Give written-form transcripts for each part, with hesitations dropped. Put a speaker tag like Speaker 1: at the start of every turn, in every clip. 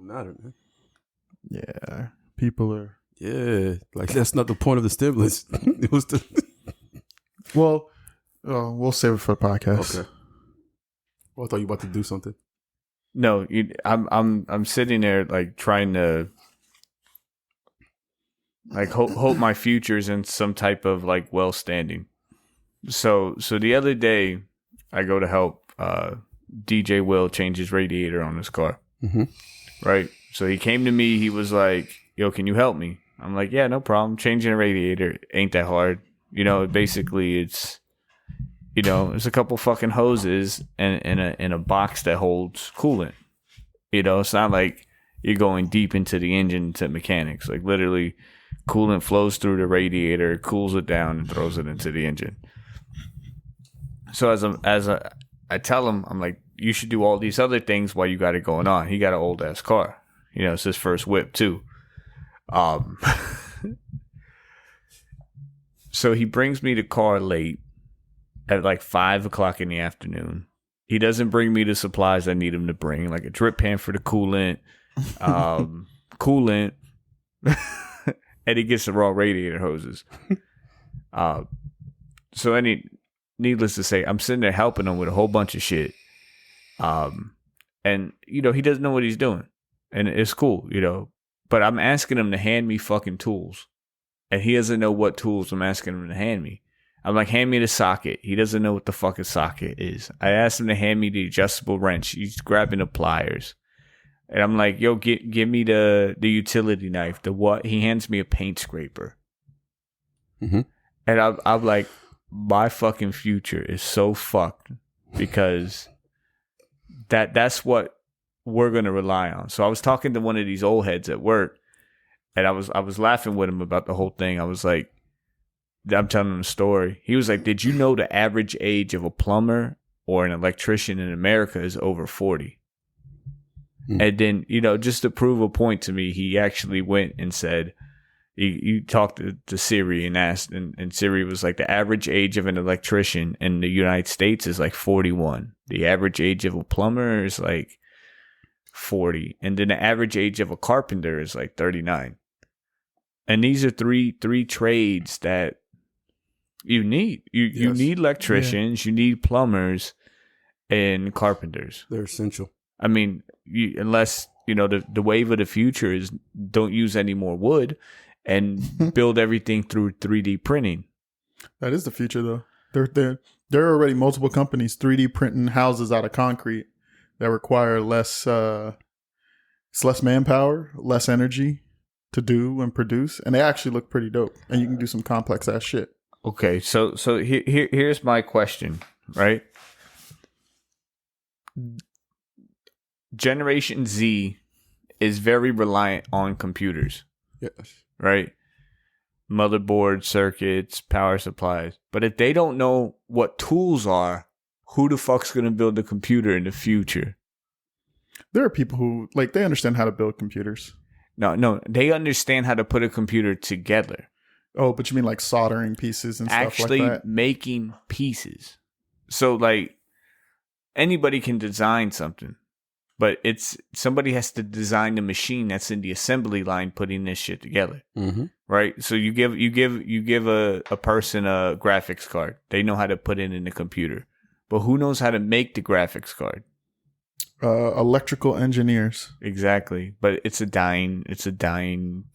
Speaker 1: matter, man.
Speaker 2: Yeah, people are.
Speaker 1: Yeah, like that's not the point of the stimulus. It was the.
Speaker 2: Well, we'll save it for the podcast.
Speaker 1: Okay. Well, I thought you were about to do something.
Speaker 3: No, I'm sitting there like trying to like hope my future's in some type of like well standing. So the other day I go to help DJ Will change his radiator on his car.
Speaker 1: Mm-hmm.
Speaker 3: Right. So he came to me. He was like, "Yo, can you help me?" I'm like, "Yeah, no problem. Changing a radiator ain't that hard. You know, basically it's." You know, there's a couple fucking hoses and in a box that holds coolant. You know, it's not like you're going deep into the engine to mechanics. Like literally, coolant flows through the radiator, cools it down, and throws it into the engine. So I tell him, I'm like, you should do all these other things while you got it going on. He got an old ass car. You know, it's his first whip too. So he brings me the car late. At like 5 o'clock in the afternoon. He doesn't bring me the supplies I need him to bring, like a drip pan for the coolant, and he gets the raw radiator hoses. So needless to say, I'm sitting there helping him with a whole bunch of shit. And, you know, he doesn't know what he's doing. And it's cool, you know. But I'm asking him to hand me fucking tools. And he doesn't know what tools I'm asking him to hand me. I'm like, hand me the socket. He doesn't know what the fucking socket is. I asked him to hand me the adjustable wrench. He's grabbing the pliers. And I'm like, yo, give me the utility knife. The what? He hands me a paint scraper.
Speaker 1: Mm-hmm.
Speaker 3: And I'm like, my fucking future is so fucked because that's what we're going to rely on. So I was talking to one of these old heads at work, and I was laughing with him about the whole thing. I was like, I'm telling him a story. He was like, did you know the average age of a plumber or an electrician in America is over 40? Mm. And then, you know, just to prove a point to me, he actually went and said, you talked to Siri and asked, and Siri was like, the average age of an electrician in the United States is like 41. The average age of a plumber is like 40. And then the average age of a carpenter is like 39. And these are three trades that you need. You need electricians, you need plumbers, and carpenters.
Speaker 1: They're essential.
Speaker 3: I mean, unless, you know, the wave of the future is don't use any more wood and build everything through 3D printing.
Speaker 2: That is the future, though. There are already multiple companies 3D printing houses out of concrete that require less manpower, less energy to do and produce, and they actually look pretty dope. And you can do some complex ass shit.
Speaker 3: Okay, so here's my question, right? Generation Z is very reliant on computers.
Speaker 1: Yes.
Speaker 3: Right? Motherboard, circuits, power supplies. But if they don't know what tools are, who the fuck's going to build the computer in the future?
Speaker 2: There are people who, like, they understand how to build computers.
Speaker 3: No, they understand how to put a computer together.
Speaker 2: Oh, but you mean like soldering pieces and stuff like that?
Speaker 3: Actually making pieces. So, like, anybody can design something, but somebody has to design the machine that's in the assembly line putting this shit together.
Speaker 1: Mm-hmm.
Speaker 3: Right? So you give a person a graphics card. They know how to put it in the computer. But who knows how to make the graphics card?
Speaker 2: Electrical engineers.
Speaker 3: Exactly. But it's a dying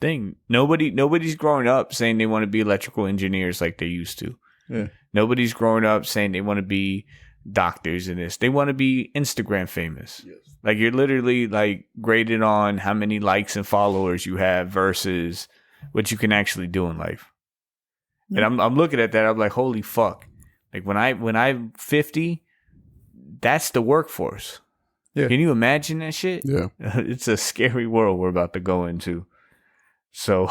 Speaker 3: thing. Nobody's growing up saying they want to be electrical engineers like they used to.
Speaker 2: Yeah.
Speaker 3: Nobody's growing up saying they want to be doctors in this. They want to be Instagram famous.
Speaker 1: Yes.
Speaker 3: Like, you're literally like graded on how many likes and followers you have versus what you can actually do in life. Yeah. And I'm looking at that, I'm like, holy fuck. Like, when I'm 50, that's the workforce.
Speaker 2: Yeah.
Speaker 3: Can you imagine that shit?
Speaker 1: Yeah.
Speaker 3: It's a scary world we're about to go into. So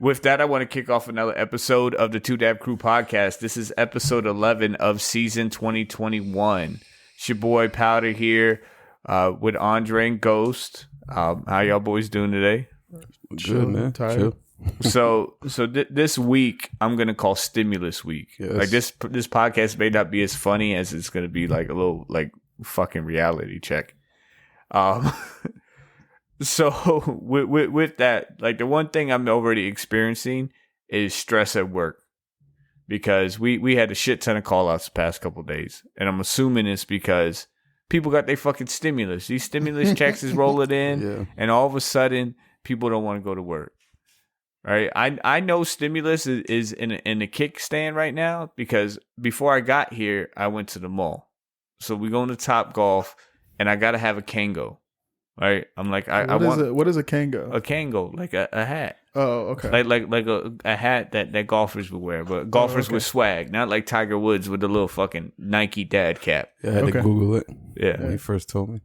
Speaker 3: with that, I want to kick off another episode of the Two Dab Crew podcast. This is episode 11 of season 2021. It's your boy Powder here with Andre and Ghost. How y'all boys doing today?
Speaker 1: Good, man.
Speaker 2: Tired.
Speaker 3: So this week I'm gonna call stimulus week.
Speaker 1: Yes.
Speaker 3: Like, this podcast may not be as funny as it's gonna be like a little like fucking reality check. Um, so with that, like the one thing I'm already experiencing is stress at work because we had a shit ton of call outs the past couple of days, and I'm assuming it's because people got their fucking stimulus. These stimulus checks is rolling in, and all of a sudden people don't want to go to work. Right? I know stimulus is in a kickstand right now because before I got here, I went to the mall. So we going to Top Golf, and I gotta have a Kango. Right? I'm like,
Speaker 2: What is a Kango?
Speaker 3: A Kango, like a hat.
Speaker 2: Oh, okay.
Speaker 3: Like a hat that golfers would wear, but golfers with swag, not like Tiger Woods with the little fucking Nike dad cap.
Speaker 1: Yeah, I had to Google it.
Speaker 3: Yeah,
Speaker 1: when he first told me.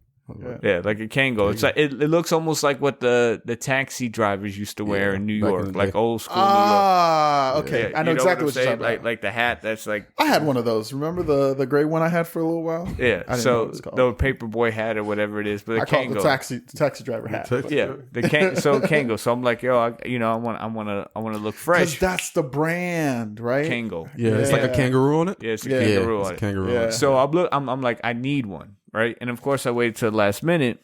Speaker 3: Yeah, like a Kango. It's like it looks almost like what the taxi drivers used to wear in New York, like old school New York.
Speaker 2: Ah, okay.
Speaker 3: Yeah,
Speaker 2: I know exactly what you're
Speaker 3: saying.
Speaker 2: talking about.
Speaker 3: Like the hat that's like
Speaker 2: I had one of those. Remember the gray one I had for a little while?
Speaker 3: Yeah.
Speaker 2: I didn't know
Speaker 3: So
Speaker 2: what it's called.
Speaker 3: the paperboy hat or whatever it is, but
Speaker 2: I call it the taxi driver hat.
Speaker 3: Yeah, Kango. So I'm like, yo, I want to look fresh.
Speaker 2: Because that's the brand, right?
Speaker 3: Kango.
Speaker 1: Yeah, it's like a kangaroo on it.
Speaker 3: Yeah, it's a kangaroo on it.
Speaker 1: Kangaroo on it.
Speaker 3: So I'm like, I need one, right? And of course, I waited till the last minute.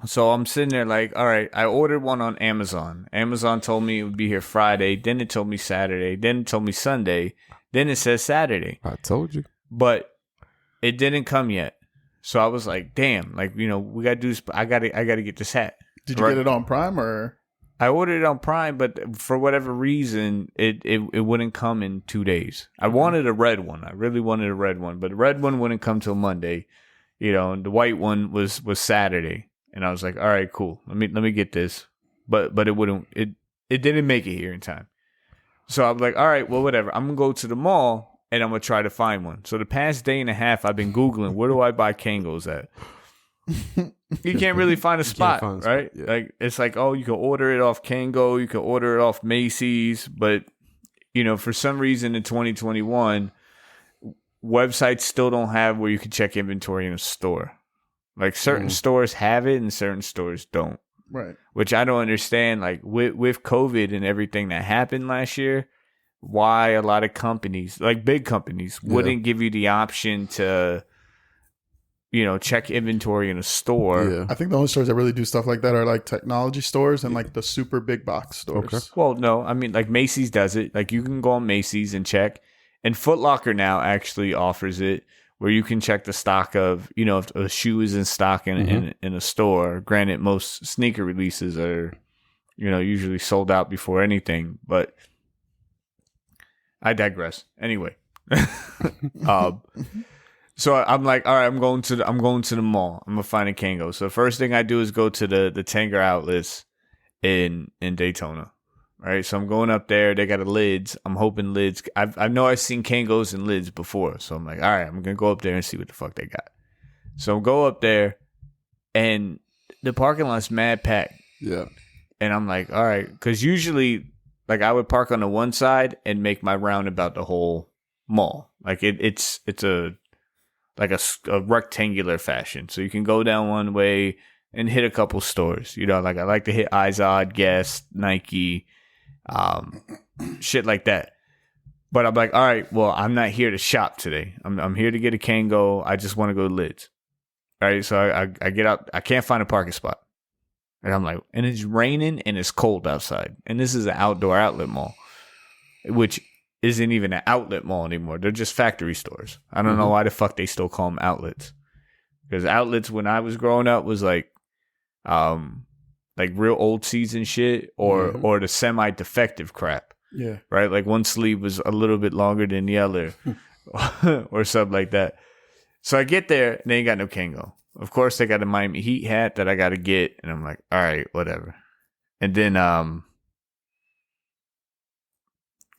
Speaker 3: So I'm sitting there like, all right, I ordered one on Amazon. Amazon told me it would be here Friday. Then it told me Saturday. Then it told me Sunday. Then it says Saturday.
Speaker 1: I told you.
Speaker 3: But it didn't come yet. So I was like, damn, like, we got to do this. I got to get this hat.
Speaker 2: Did you get it on Prime or?
Speaker 3: I ordered it on Prime, but for whatever reason, it wouldn't come in 2 days. I wanted a red one. I really wanted a red one, but the red one wouldn't come till Monday, and the white one was Saturday. And I was like, all right, cool. Let me get this. But it didn't make it here in time. So I was like, all right, well, whatever. I'm going to go to the mall and I'm going to try to find one. So the past day and a half, I've been Googling, where do I buy Kangos at? You can't really find a spot, right? Yeah. Like, it's like, oh, you can order it off Kango. You can order it off Macy's. But, for some reason in 2021, websites still don't have where you can check inventory in a store. Like certain stores have it and certain stores don't.
Speaker 2: Right.
Speaker 3: Which I don't understand. Like with COVID and everything that happened last year, why a lot of companies, like big companies, wouldn't give you the option to, check inventory in a store.
Speaker 1: Yeah.
Speaker 2: I think the only stores that really do stuff like that are like technology stores and like the super big box stores.
Speaker 1: Okay.
Speaker 3: Well, no, I mean like Macy's does it. Like you can go on Macy's and check. And Foot Locker now actually offers it, where you can check the stock of, if a shoe is in stock in a store. Granted, most sneaker releases are, usually sold out before anything, but I digress. Anyway, so I'm like, all right, I'm going to the mall. I'm gonna find a Kango. So the first thing I do is go to the Tanger outlets in Daytona. Right, so I'm going up there. They got a Lids. I'm hoping Lids. I know I've seen Kangos and Lids before, so I'm like, all right, I'm gonna go up there and see what the fuck they got. So go up there, and the parking lot's mad packed.
Speaker 1: Yeah,
Speaker 3: and I'm like, all right, because usually, like, I would park on the one side and make my round about the whole mall. Like it's a rectangular fashion, so you can go down one way and hit a couple stores. Like I like to hit Izod, Guess, Nike. Shit like that. But I'm like, all right, well, I'm not here to shop today. I'm here to get a Kango. I just want to go to Lids. All right, so I get out. I can't find a parking spot. And I'm like, and it's raining and it's cold outside. And this is an outdoor outlet mall, which isn't even an outlet mall anymore. They're just factory stores. I don't know why the fuck they still call them outlets. Because outlets when I was growing up was like real old season shit or the semi-defective crap.
Speaker 2: Yeah.
Speaker 3: Right? Like one sleeve was a little bit longer than the other or something like that. So I get there and they ain't got no Kango. Of course, they got a Miami Heat hat that I got to get. And I'm like, all right, whatever. And then, what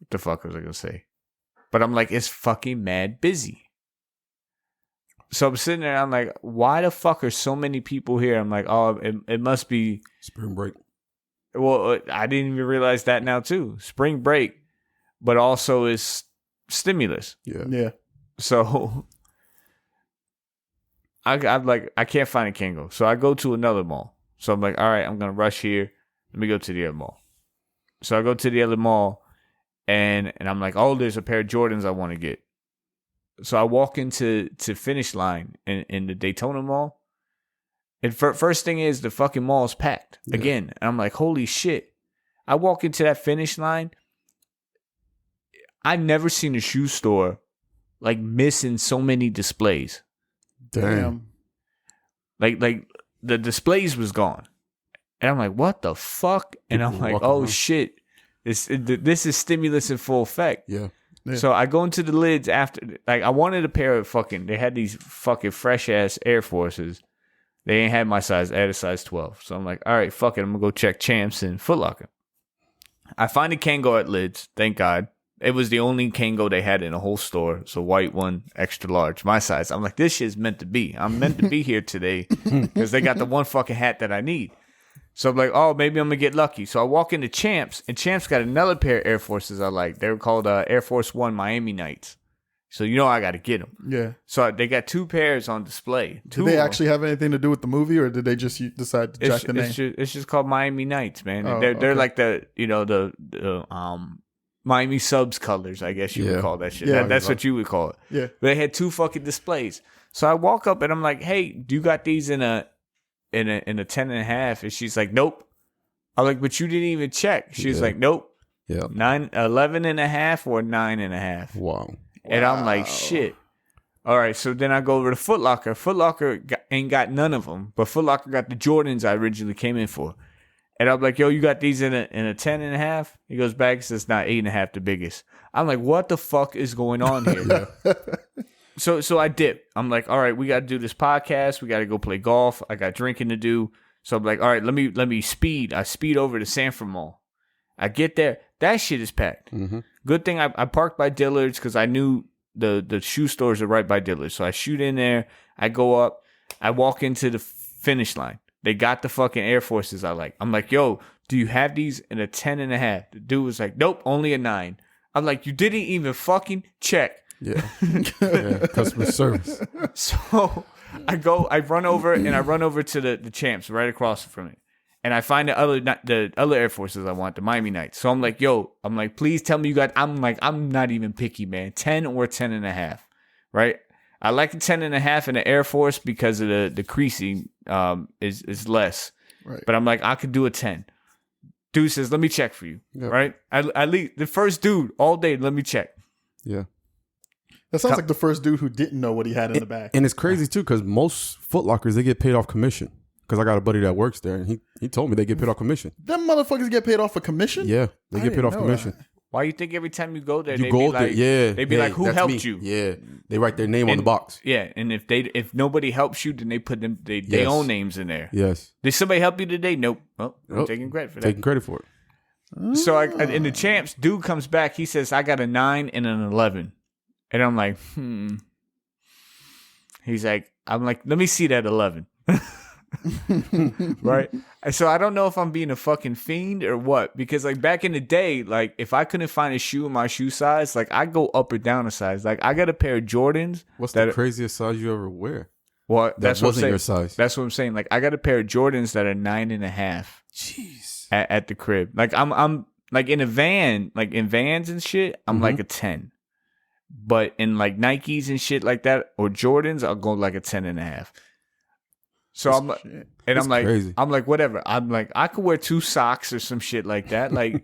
Speaker 3: the fuck was I going to say? But I'm like, it's fucking mad busy. So I'm sitting there, I'm like, why the fuck are so many people here? I'm like, oh, it must be
Speaker 1: spring break.
Speaker 3: Well, I didn't even realize that now too. Spring break, but also is stimulus.
Speaker 1: Yeah.
Speaker 2: Yeah.
Speaker 3: So I'm like, I can't find a Kango. So I go to another mall. So I'm like, all right, I'm going to rush here. Let me go to the other mall. So I go to the other mall and I'm like, oh, there's a pair of Jordans I want to get. So I walk into Finish Line in the Daytona Mall, And first thing is the fucking mall's packed again. And I'm like, holy shit. I walk into that finish line. I've never seen a shoe store like missing so many displays.
Speaker 2: Damn.
Speaker 3: Like the displays was gone. And I'm like, what the fuck? And I'm like, oh shit. This is stimulus in full effect.
Speaker 1: Yeah.
Speaker 3: So I go into the lids after, like, I wanted a pair of they had these fucking fresh ass Air Forces. They ain't had my size. I had a size 12. So I'm like, all right, fuck it. I'm going to go check Champs and Foot Locker. I find a Kango at lids. Thank God. It was the only Kango they had in the whole store. It's a white one, extra large, my size. I'm like, this shit's meant to be. I'm meant to be here today because they got the one fucking hat that I need. So I'm like, oh, maybe I'm going to get lucky. So I walk into Champs, and Champs got another pair of Air Forces I like. They were called Air Force One Miami Nights. So you know I got to get them.
Speaker 2: Yeah.
Speaker 3: So they got 2 pairs on display.
Speaker 2: Did they actually have anything to do with the movie, or did they just decide to jack the name?
Speaker 3: It's just called Miami Nights, man.
Speaker 2: Oh,
Speaker 3: they're like the Miami Subs colors, I guess you would call that shit.
Speaker 2: Yeah.
Speaker 3: That's what you would call it.
Speaker 2: Yeah.
Speaker 3: But they had 2 fucking displays. So I walk up and I'm like, hey, do you got these in a 10.5? And she's like, nope. I'm like, but you didn't even check. She was like, nope.
Speaker 1: Yeah.
Speaker 3: 11.5 or 9.5.
Speaker 1: Wow.
Speaker 3: And I'm like, shit. All right, so then I go over to Foot Locker. Foot Locker ain't got none of them, but Foot Locker got the Jordans I originally came in for. And I'm like, yo, you got these in a 10.5? He goes back and says, not 8.5, the biggest. I'm like, what the fuck is going on here? So I dip. I'm like, all right, we got to do this podcast. We got to go play golf. I got drinking to do. So I'm like, all right, let me speed. I speed over to Sanford Mall. I get there. That shit is packed. Mm-hmm. Good thing I parked by Dillard's because I knew the shoe stores are right by Dillard's. So I shoot in there. I go up. I walk into the finish line. They got the fucking Air Forces I like. I'm like, yo, do you have these in a 10.5? The dude was like, nope, only a 9. I'm like, you didn't even fucking check.
Speaker 1: Yeah. Customer service.
Speaker 3: So I run over to the Champs right across from it. And I find the other Air Forces I want, the Miami Nights. So I'm like, please tell me you got, I'm not even picky, man. 10 or 10.5, right? I like the 10.5 in the Air Force because of the creasing is less.
Speaker 2: Right.
Speaker 3: But I'm like, I could do a 10. Dude says, let me check for you, right? I leave the first dude all day, let me check.
Speaker 1: Yeah.
Speaker 2: That sounds like the first dude who didn't know what he had in the back.
Speaker 1: And it's crazy, too, because most Foot Lockers, they get paid off commission. Because I got a buddy that works there, and he told me they get paid off commission.
Speaker 2: Them motherfuckers get paid off a commission?
Speaker 1: Yeah, they get paid off commission.
Speaker 2: That.
Speaker 3: Why you think every time you go there,
Speaker 1: you go there,
Speaker 3: they'd be like, who helped you?
Speaker 1: Yeah, they write their name on the box.
Speaker 3: Yeah, and if nobody helps you, then they put their own names in there.
Speaker 1: Yes.
Speaker 3: Did somebody help you today? Nope. Oh, I'm taking credit for that.
Speaker 1: Taking credit for it.
Speaker 3: So in the Champs, dude comes back. He says, I got a 9 and an 11. And I'm like, He's like, I'm like, let me see that 11. Right? So I don't know if I'm being a fucking fiend or what, because like back in the day, like if I couldn't find a shoe in my shoe size, like I go up or down a size. Like I got a pair of Jordans.
Speaker 1: What's the craziest size you ever wear?
Speaker 3: Well,
Speaker 1: that wasn't your size.
Speaker 3: That's what I'm saying. Like I got a pair of Jordans that are 9.5.
Speaker 1: Jeez.
Speaker 3: At the crib. Like I'm like in a van, like in vans and shit, I'm like a 10. But in like Nikes and shit like that or Jordans, I'll go like a 10.5. So I'm like,
Speaker 1: crazy.
Speaker 3: I'm like, whatever. I'm like, I could wear 2 socks or some shit like that. Like,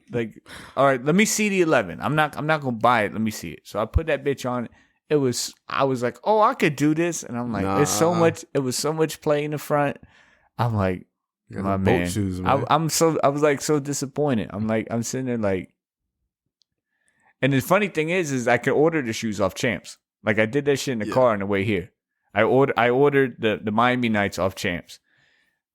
Speaker 3: all right, let me see the 11. I'm not gonna buy it. Let me see it. So I put that bitch on. I was like, oh, I could do this, and I'm like, it was so much play in the front. I'm like, my man,
Speaker 1: shoes, man.
Speaker 3: I was like so disappointed. I'm sitting there like, and the funny thing is I could order the shoes off Champs. Like I did that shit in the car on the way here. I ordered the Miami Nights off Champs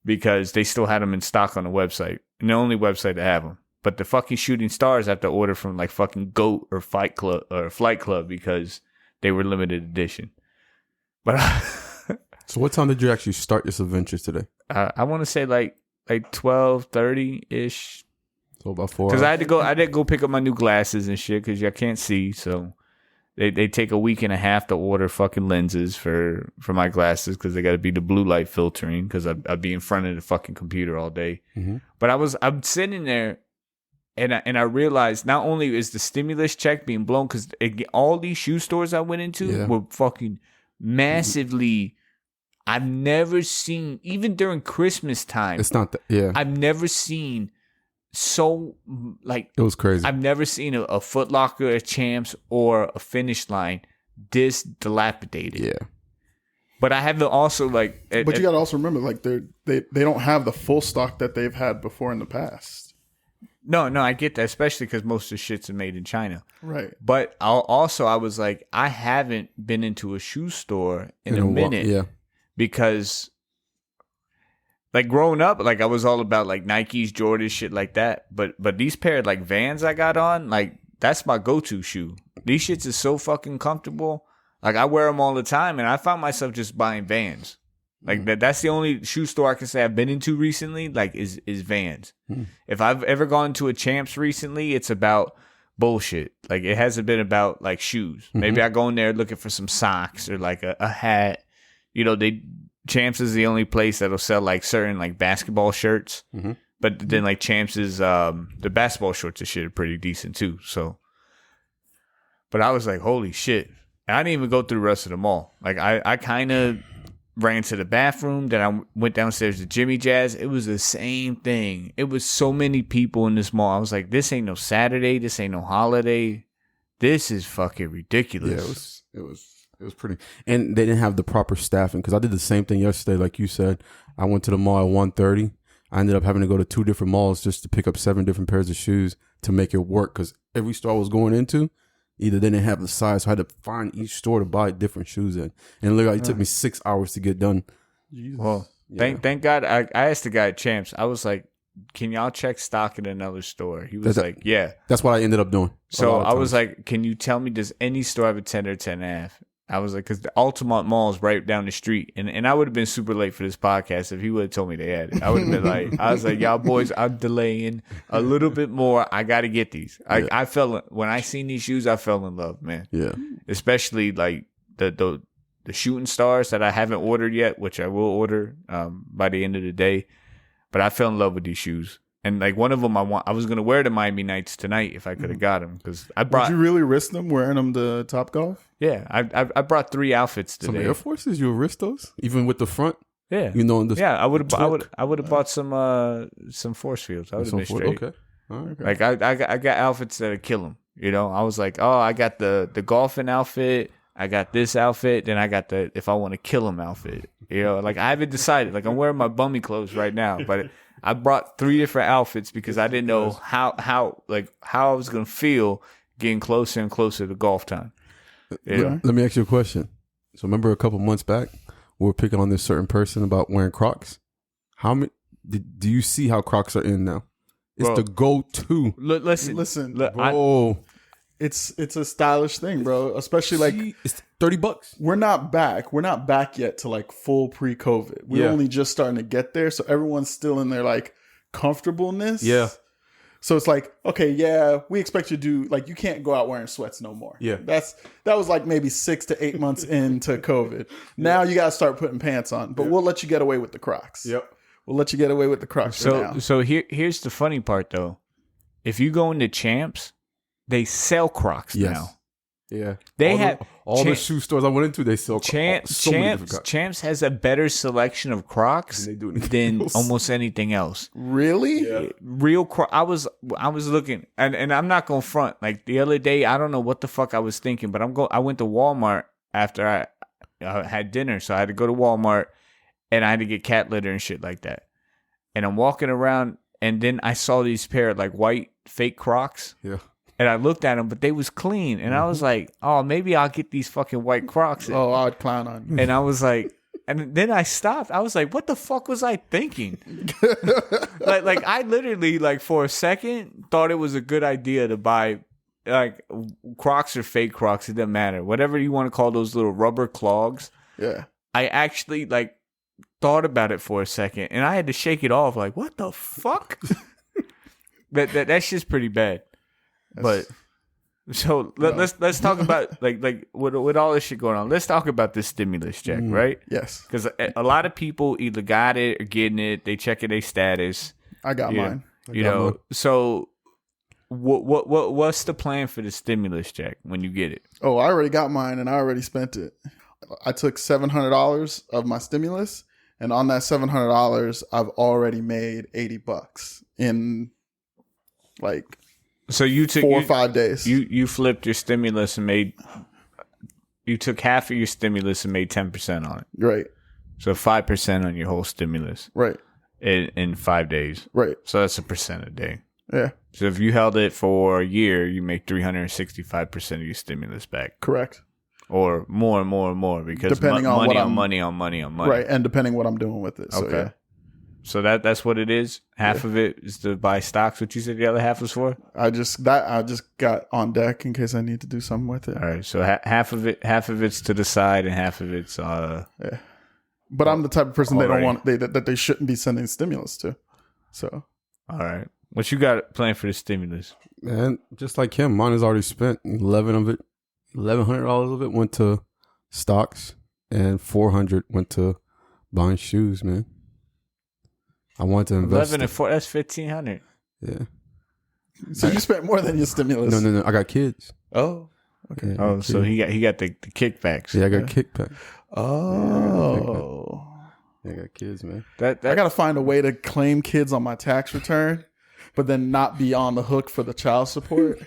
Speaker 3: because they still had them in stock on the website, and the only website to have them. But the fucking Shooting Stars I have to order from like fucking GOAT or Fight Club or Flight Club because they were limited edition. But
Speaker 1: so what time did you actually start this adventure today?
Speaker 3: I want to say like 12:30 ish.
Speaker 1: So about 4 hours.
Speaker 3: Because I did go pick up my new glasses and shit because I can't see, so. They take a week and a half to order fucking lenses for my glasses because they got to be the blue light filtering because I'd be in front of the fucking computer all day. Mm-hmm. But I'm sitting there and I realized not only is the stimulus check being blown because all these shoe stores I went into were fucking massively I've never seen, even during Christmas time,
Speaker 1: It's not that. Yeah,
Speaker 3: I've never seen so, like,
Speaker 1: it was crazy.
Speaker 3: I've never seen a Foot Locker, a Champs, or a Finish Line this dilapidated.
Speaker 1: Yeah.
Speaker 3: But I haven't also, like...
Speaker 2: But you got to also remember, like, they don't have the full stock that they've had before in the past.
Speaker 3: No, I get that, especially because most of the shits are made in China.
Speaker 2: Right.
Speaker 3: But I was like, I haven't been into a shoe store in a minute.
Speaker 1: Yeah.
Speaker 3: Because, like, growing up, like, I was all about, like, Nikes, Jordans, shit like that. But these pair of, like, Vans I got on, like, that's my go-to shoe. These shits is so fucking comfortable. Like, I wear them all the time, and I found myself just buying Vans. Like, that's the only shoe store I can say I've been into recently, like, is Vans. If I've ever gone to a Champs recently, it's about bullshit. Like, it hasn't been about, like, shoes. Maybe I go in there looking for some socks or, like, a hat. You know, Champs is the only place that'll sell, like, certain, like, basketball shirts. But then, like, Champs is, the basketball shorts and shit are pretty decent, too. So, but I was like, holy shit. And I didn't even go through the rest of the mall. Like, I kind of ran to the bathroom. Then I went downstairs to Jimmy Jazz. It was the same thing. It was so many people in this mall. I was like, this ain't no Saturday. This ain't no holiday. This is fucking ridiculous.
Speaker 1: Yeah, it was pretty. And they didn't have the proper staffing because I did the same thing yesterday. Like you said, I went to the mall at 1:30. I ended up having to go to 2 different malls just to pick up 7 different pairs of shoes to make it work because every store I was going into, either they didn't have the size, so I had to find each store to buy different shoes in. And literally, it took me 6 hours to get done.
Speaker 2: Jesus.
Speaker 3: Well, thank God. I asked the guy at Champs. I was like, can y'all check stock in another store? He was like, yeah.
Speaker 1: That's what I ended up doing.
Speaker 3: So I was like, can you tell me, does any store have a 10 or 10.5? I was like, because the Altamont Mall is right down the street. And I would have been super late for this podcast if he would have told me they had it. I would have been like, I was like, y'all boys, I'm delaying a little bit more. I got to get these. I when I seen these shoes, I fell in love, man.
Speaker 1: Yeah.
Speaker 3: Especially like the shooting stars that I haven't ordered yet, which I will order by the end of the day. But I fell in love with these shoes. And like one of them, I was gonna wear to Miami Nights tonight if I could have got them because I brought.
Speaker 2: Did you really risk them wearing them to Topgolf?
Speaker 3: Yeah, I brought 3 outfits today.
Speaker 1: Some Air Forces, you risk those even with the front.
Speaker 3: Yeah,
Speaker 1: you know.
Speaker 3: I would have bought some force fields. I would have been straight.
Speaker 1: Okay. All right.
Speaker 3: Like I got outfits that'll kill them. You know, I was like, oh, I got the golfing outfit. I got this outfit. Then I got the if I want to kill him outfit. You know, like I haven't decided. Like I'm wearing my bummy clothes right now, but. I brought 3 different outfits because I didn't know how I was gonna feel getting closer and closer to golf time.
Speaker 1: Let me ask you a question. So remember a couple months back, we were picking on this certain person about wearing Crocs. How many? Do you see how Crocs are in now? It's the go-to.
Speaker 2: Listen,
Speaker 1: bro.
Speaker 2: It's a stylish thing, bro. Especially like
Speaker 1: it's $30.
Speaker 2: We're not back yet to like full pre-COVID. We're only just starting to get there, so everyone's still in their like comfortableness.
Speaker 1: Yeah.
Speaker 2: So it's like, okay, yeah, we expect you to do like you can't go out wearing sweats no more.
Speaker 1: Yeah.
Speaker 2: That was like maybe 6 to 8 months into COVID. Now you gotta start putting pants on, but we'll let you get away with the Crocs.
Speaker 1: Yep.
Speaker 2: We'll let you get away with the Crocs.
Speaker 3: So here's the funny part though. If you go into Champs, they sell Crocs now.
Speaker 1: Yeah.
Speaker 3: They have
Speaker 1: all the shoe stores I went into, they sell
Speaker 3: Champs has a better selection of Crocs than almost anything else.
Speaker 2: Really?
Speaker 1: Yeah.
Speaker 3: Real Crocs. I was looking and I'm not going to front. Like the other day, I don't know what the fuck I was thinking, but I went to Walmart after I had dinner, so I had to go to Walmart and I had to get cat litter and shit like that. And I'm walking around and then I saw these pair of like white fake Crocs.
Speaker 1: Yeah.
Speaker 3: And I looked at them, but they was clean. And I was like, oh, maybe I'll get these fucking white Crocs.
Speaker 2: Oh, I'd clown on you.
Speaker 3: And I was like, and then I stopped. I was like, what the fuck was I thinking? like I literally, like for a second, thought it was a good idea to buy like Crocs or fake Crocs. It doesn't matter. Whatever you want to call those little rubber clogs.
Speaker 2: Yeah.
Speaker 3: I actually like thought about it for a second and I had to shake it off. Like, what the fuck? That's just pretty bad. But so let's talk about like with all this shit going on. Let's talk about this stimulus check, right?
Speaker 2: Yes,
Speaker 3: because a lot of people either got it or getting it. They checking their status.
Speaker 2: I got mine.
Speaker 3: Mine. So what's the plan for the stimulus check when you get it?
Speaker 2: Oh, I already got mine and I already spent it. I took $700 of my stimulus, and on that $700, I've already made $80 in like
Speaker 3: So you took
Speaker 2: 4 or 5 days.
Speaker 3: You flipped your stimulus and made. You took half of your stimulus and made 10% on it.
Speaker 2: Right.
Speaker 3: So 5% on your whole stimulus.
Speaker 2: Right.
Speaker 3: In 5 days.
Speaker 2: Right.
Speaker 3: So that's 1% a day.
Speaker 2: Yeah.
Speaker 3: So if you held it for a year, you make 365% of your stimulus back.
Speaker 2: Correct.
Speaker 3: Or more and more and more because
Speaker 2: Depending on what
Speaker 3: money on money.
Speaker 2: Right, and depending what I'm doing with it. So,
Speaker 3: Okay.
Speaker 2: yeah.
Speaker 3: So that's what it is. Half of it is to buy stocks. What you said the other half was for?
Speaker 2: I just got on deck in case I need to do something with it.
Speaker 3: All right. So half of it's to the side, and half of it's
Speaker 2: Yeah. But I'm the type of person
Speaker 3: Alright.
Speaker 2: that they shouldn't be sending stimulus to. So
Speaker 3: all right. What you got planned for the stimulus?
Speaker 1: Man, just like him, mine is already spent. $1,100 of it went to stocks, and $400 went to buying shoes. Man, I want to invest.
Speaker 3: 11 and 4. That's $1,500.
Speaker 1: Yeah.
Speaker 2: So you spent more than your stimulus.
Speaker 1: No. I got kids.
Speaker 2: Oh. Okay.
Speaker 1: Yeah, I
Speaker 3: Oh,
Speaker 1: got
Speaker 3: so
Speaker 1: kids.
Speaker 3: he got the kickbacks.
Speaker 1: Yeah, I got kickback.
Speaker 2: Oh.
Speaker 1: Yeah, I got kids, man.
Speaker 3: That
Speaker 2: I gotta find a way to claim kids on my tax return, but then not be on the hook for the child support.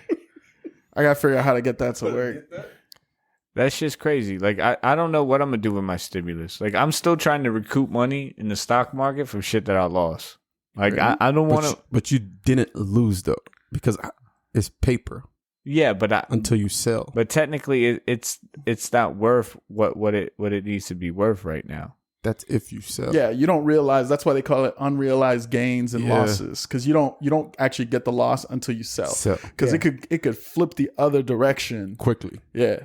Speaker 2: I gotta figure out how to get that to work.
Speaker 3: That shit's crazy. Like, I don't know what I'm going to do with my stimulus. Like, I'm still trying to recoup money in the stock market from shit that I lost. Like, I don't want to.
Speaker 1: But you didn't lose, though, because it's paper
Speaker 3: Yeah, but
Speaker 1: until you sell.
Speaker 3: But technically, it's not worth what it needs to be worth right now.
Speaker 1: That's if you sell.
Speaker 2: Yeah, you don't realize that's why they call it unrealized gains and losses, because you don't actually get the loss until you sell. Because it could flip the other direction
Speaker 1: Quickly.
Speaker 2: Yeah.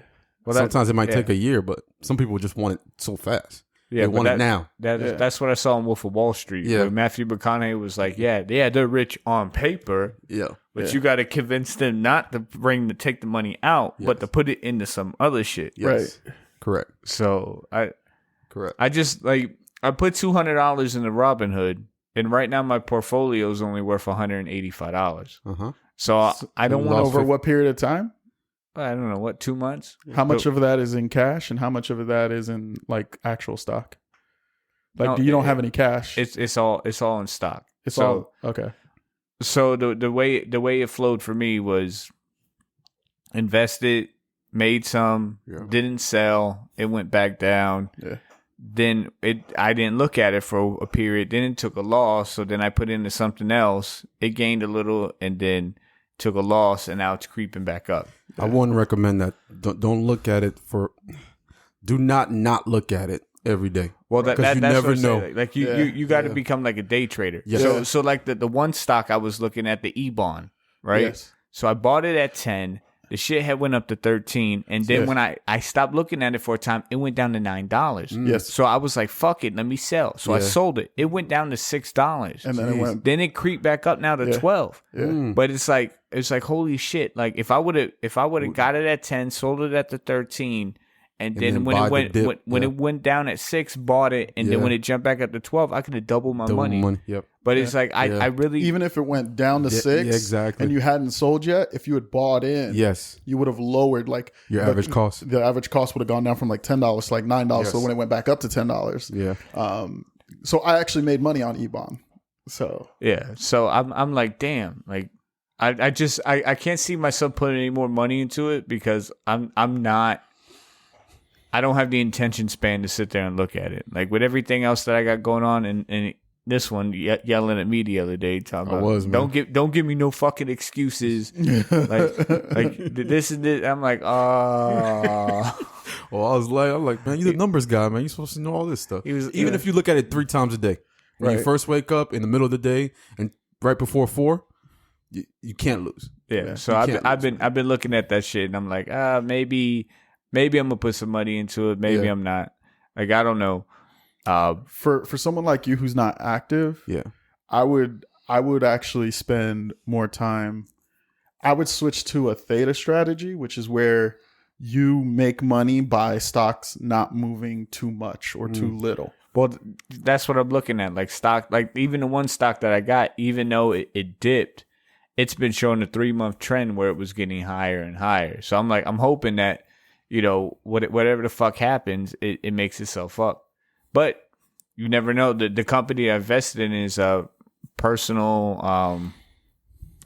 Speaker 3: Well,
Speaker 1: sometimes it might take a year, but some people just want it so fast.
Speaker 3: Yeah,
Speaker 1: they want it now.
Speaker 3: That's what I saw in Wolf of Wall Street.
Speaker 1: Yeah.
Speaker 3: Where Matthew McConaughey was like, yeah, they're rich on paper.
Speaker 1: Yeah.
Speaker 3: But you got to convince them not to take the money out, but to put it into some other shit.
Speaker 1: Yes. Right. Correct.
Speaker 3: So
Speaker 1: Correct.
Speaker 3: I just I put $200 in the Robinhood, and right now my portfolio is only worth $185. So I don't want
Speaker 2: over what period of time?
Speaker 3: I don't know, what, 2 months?
Speaker 2: How much of that is in cash and how much of that is in like actual stock? Like,
Speaker 3: No,
Speaker 2: you don't have any cash.
Speaker 3: It's all in stock.
Speaker 2: It's all okay.
Speaker 3: So the way it flowed for me was invested, made some, didn't sell, it went back down.
Speaker 2: Yeah.
Speaker 3: Then I didn't look at it for a period. Then it took a loss, so then I put into something else. It gained a little, and then took a loss, and now it's creeping back up.
Speaker 1: I wouldn't recommend that. Don't look at it do not look at it every day.
Speaker 3: Well,
Speaker 1: because you
Speaker 3: that's
Speaker 1: never
Speaker 3: what I'm
Speaker 1: know.
Speaker 3: saying. Like you got to become like a day trader.
Speaker 1: Yes.
Speaker 3: So like the one stock I was looking at, the E-bond, right?
Speaker 2: Yes.
Speaker 3: So I bought it at 10. The shit had went up to 13, and then when I stopped looking at it for a time, it went down to $9.
Speaker 2: Yes.
Speaker 3: So I was like, "Fuck it, let me sell." So I sold it. It went down to $6,
Speaker 2: And then
Speaker 3: it creeped back up now to 12. But it's like holy shit! Like if I would have got it at 10, sold it at the 13. And then when it went down at 6, bought it, and then when it jumped back up to 12, I could have doubled my money.
Speaker 1: Yep.
Speaker 3: But it's like I really,
Speaker 2: even if it went down to 6,
Speaker 1: exactly,
Speaker 2: and you hadn't sold yet, if you had bought in,
Speaker 1: you
Speaker 2: would have lowered like
Speaker 1: your average cost.
Speaker 2: The average cost would have gone down from like $10 to like $9. So when it went back up to $10, so I actually made money on eBond. So
Speaker 3: so I'm like, damn, like I can't see myself putting any more money into it because I don't have the attention span to sit there and look at it. Like with everything else that I got going on, and this one yelling at me the other day, talking about, don't give me no fucking excuses. like this and this. I'm like, oh.
Speaker 1: Well, I'm like, man, you're the numbers guy, man. You're supposed to know all this stuff. Even if you look at it 3 times a day, when you first wake up, in the middle of the day, and right before 4, you can't lose.
Speaker 3: Yeah. So I've been looking at that shit, and I'm like, maybe I'm gonna put some money into it. Maybe I'm not. Like, I don't know.
Speaker 2: For someone like you who's not active, I would actually spend more time. I would switch to a theta strategy, which is where you make money by stocks not moving too much or too little.
Speaker 3: Well, that's what I'm looking at. Like stock, like even the one stock that I got, even though it dipped, it's been showing a 3-month trend where it was getting higher and higher. So I'm hoping that, whatever the fuck happens, it makes itself up. But you never know. The company I invested in is personal,